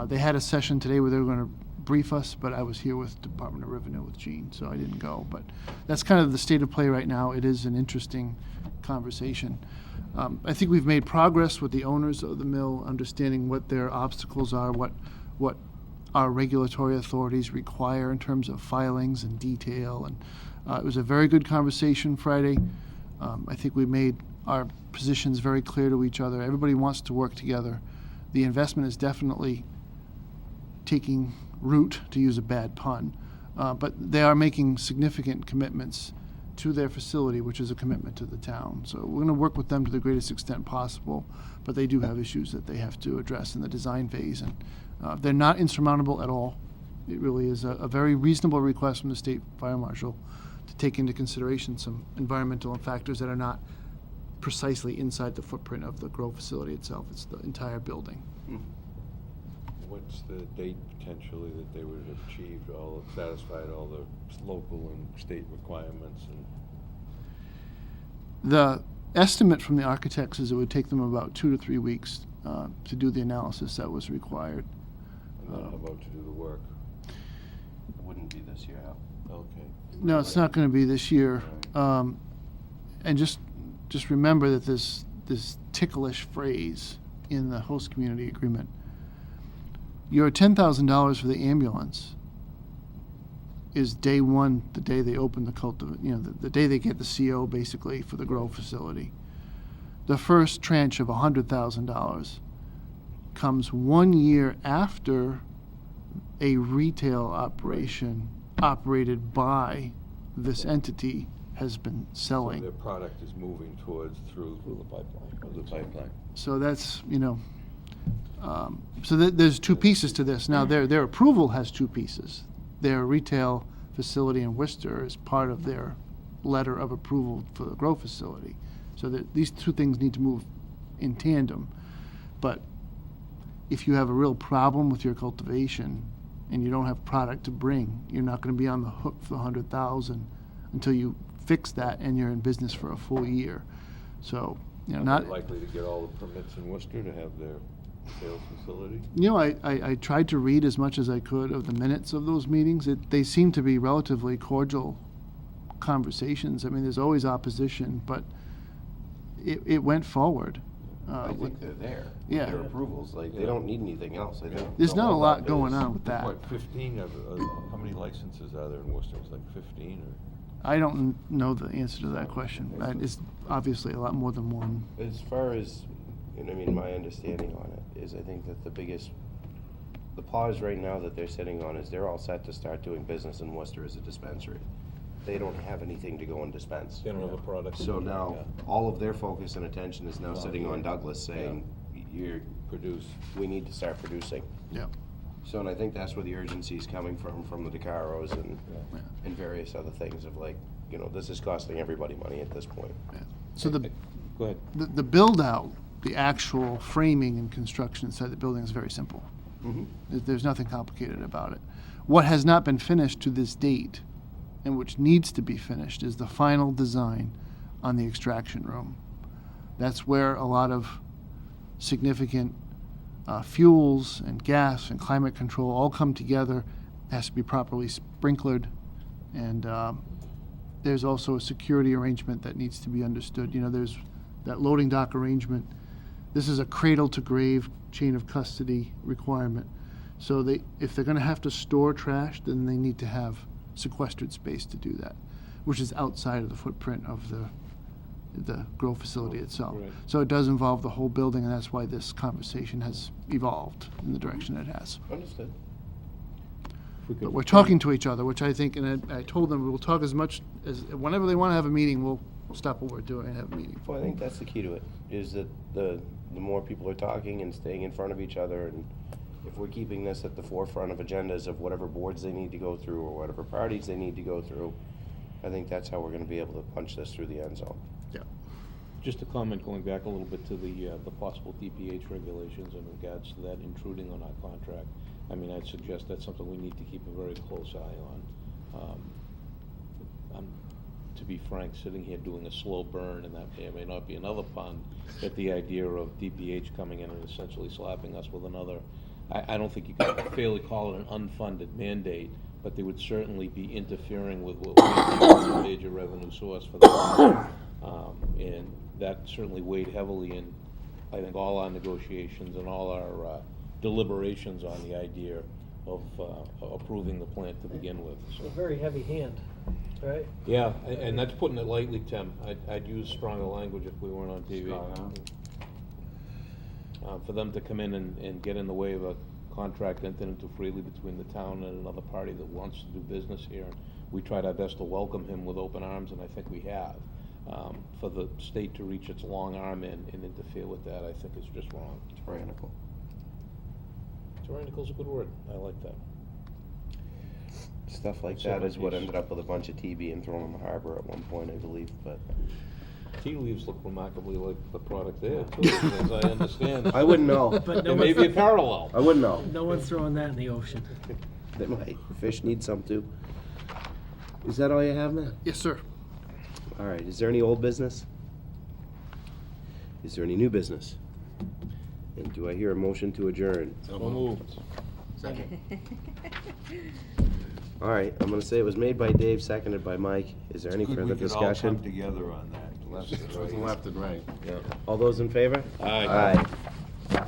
They had a session today where they were going to brief us, but I was here with Department of Revenue with Gene, so I didn't go. But that's kind of the state of play right now. It is an interesting conversation. I think we've made progress with the owners of the mill, understanding what their obstacles are, what our regulatory authorities require in terms of filings and detail. And it was a very good conversation Friday. I think we made our positions very clear to each other. Everybody wants to work together. The investment is definitely taking root, to use a bad pun, but they are making significant commitments to their facility, which is a commitment to the town. So we're going to work with them to the greatest extent possible, but they do have issues that they have to address in the design phase, and they're not insurmountable at all. It really is a very reasonable request from the state fire marshal to take into consideration some environmental factors that are not precisely inside the footprint of the grow facility itself. It's the entire building. What's the date potentially that they would have achieved satisfied all the local and state requirements? And The estimate from the architects is it would take them about 2 to 3 weeks to do the analysis that was required. then how about to do the work? It wouldn't be this year. Okay. No, it's not going to be this year. And just remember that this ticklish phrase in the host community agreement, your $10,000 for the ambulance is day one, the day they open the day they get the CO basically for the grow facility. The first tranche of $100,000 comes 1 year after a retail operation operated by this entity has been selling. So their product is moving through the pipeline. So that's, so there's two pieces to this. Now, their approval has two pieces. Their retail facility in Worcester is part of their letter of approval for the grow facility. So that these two things need to move in tandem. But if you have a real problem with your cultivation and you don't have product to bring, you're not going to be on the hook for the 100,000 until you fix that and you're in business for a full year. So, you know, Are not they likely to get all the permits in Worcester to have their sales facility? You know, I tried to read as much as I could of the minutes of those meetings. They seem to be relatively cordial conversations. I mean, there's always opposition, but it went forward. I think they're there. Yeah. Their approvals, like, they don't need anything else. I think There's the not a whole lot up going is- on with that. What, 15 how many licenses are there in Worcester? It's like 15 or? I don't know the answer to that question. It's obviously a lot more than one. As far as, and I mean, my understanding on it is, I think that the pause right now that they're sitting on is they're all set to start doing business in Worcester as a dispensary. They don't have anything to go and dispense. They don't have a product. So now, all of their focus and attention is now sitting on Douglas saying, we need to start producing. Yeah. So, and I think that's where the urgency is coming from the DeCaros and various other things of like, you know, this is costing everybody money at this point. So Go ahead. the build out, the actual framing and construction inside the building is very simple. There's nothing complicated about it. What has not been finished to this date, and which needs to be finished, is the final design on the extraction room. That's where a lot of significant fuels and gas and climate control all come together. It has to be properly sprinklered, and there's also a security arrangement that needs to be understood. You know, there's that loading dock arrangement. This is a cradle to grave chain of custody requirement. So if they're going to have to store trash, then they need to have sequestered space to do that, which is outside of the footprint of the grow facility itself. Right. So it does involve the whole building, and that's why this conversation has evolved in the direction it has. Understood. But we're talking to each other, which I think, and I told them we'll talk as much as, whenever they want to have a meeting, we'll stop what we're doing and have a meeting. Well, I think that's the key to it, is that the more people are talking and staying in front of each other, and if we're keeping this at the forefront of agendas of whatever boards they need to go through or whatever parties they need to go through, I think that's how we're gonna be able to punch this through the end zone. Yeah. Just a comment going back a little bit to the possible DPH regulations in regards to that intruding on our contract. I mean, I'd suggest that's something we need to keep a very close eye on. I'm, to be frank, sitting here doing a slow burn, and that may or may not be another pun, at the idea of DPH coming in and essentially slapping us with another. I don't think you can fairly call it an unfunded mandate, but they would certainly be interfering with what was a major revenue source for them. And that certainly weighed heavily in, I think, all our negotiations and all our deliberations on the idea of approving the plant to begin with. A very heavy hand, right? Yeah, and that's putting it lightly, Tim. I'd use stronger language if we weren't on TV. For them to come in and get in the way of a contract entered into freely between the town and another party that wants to do business here. We tried our best to welcome him with open arms, and I think we have. For the state to reach its long arm in and interfere with that, I think is just wrong. Tyrannical. Tyrannical is a good word. I like that. Stuff like that is what ended up with a bunch of tea being thrown in the harbor at one point, I believe, but. Tea leaves look remarkably like the product there, too, as I understand. I wouldn't know. But There may be a parallel. I wouldn't know. No one's throwing that in the ocean. They might. Fish need some too. Is that all you have, Matt? Yes, sir. All right, is there any old business? Is there any new business? And do I hear a motion to adjourn? So moved. Second. All right, I'm gonna say it was made by Dave, seconded by Mike. Is there any Good further we could all discussion? come together on that. Left and right. and right. All those in favor? Aye. Aye.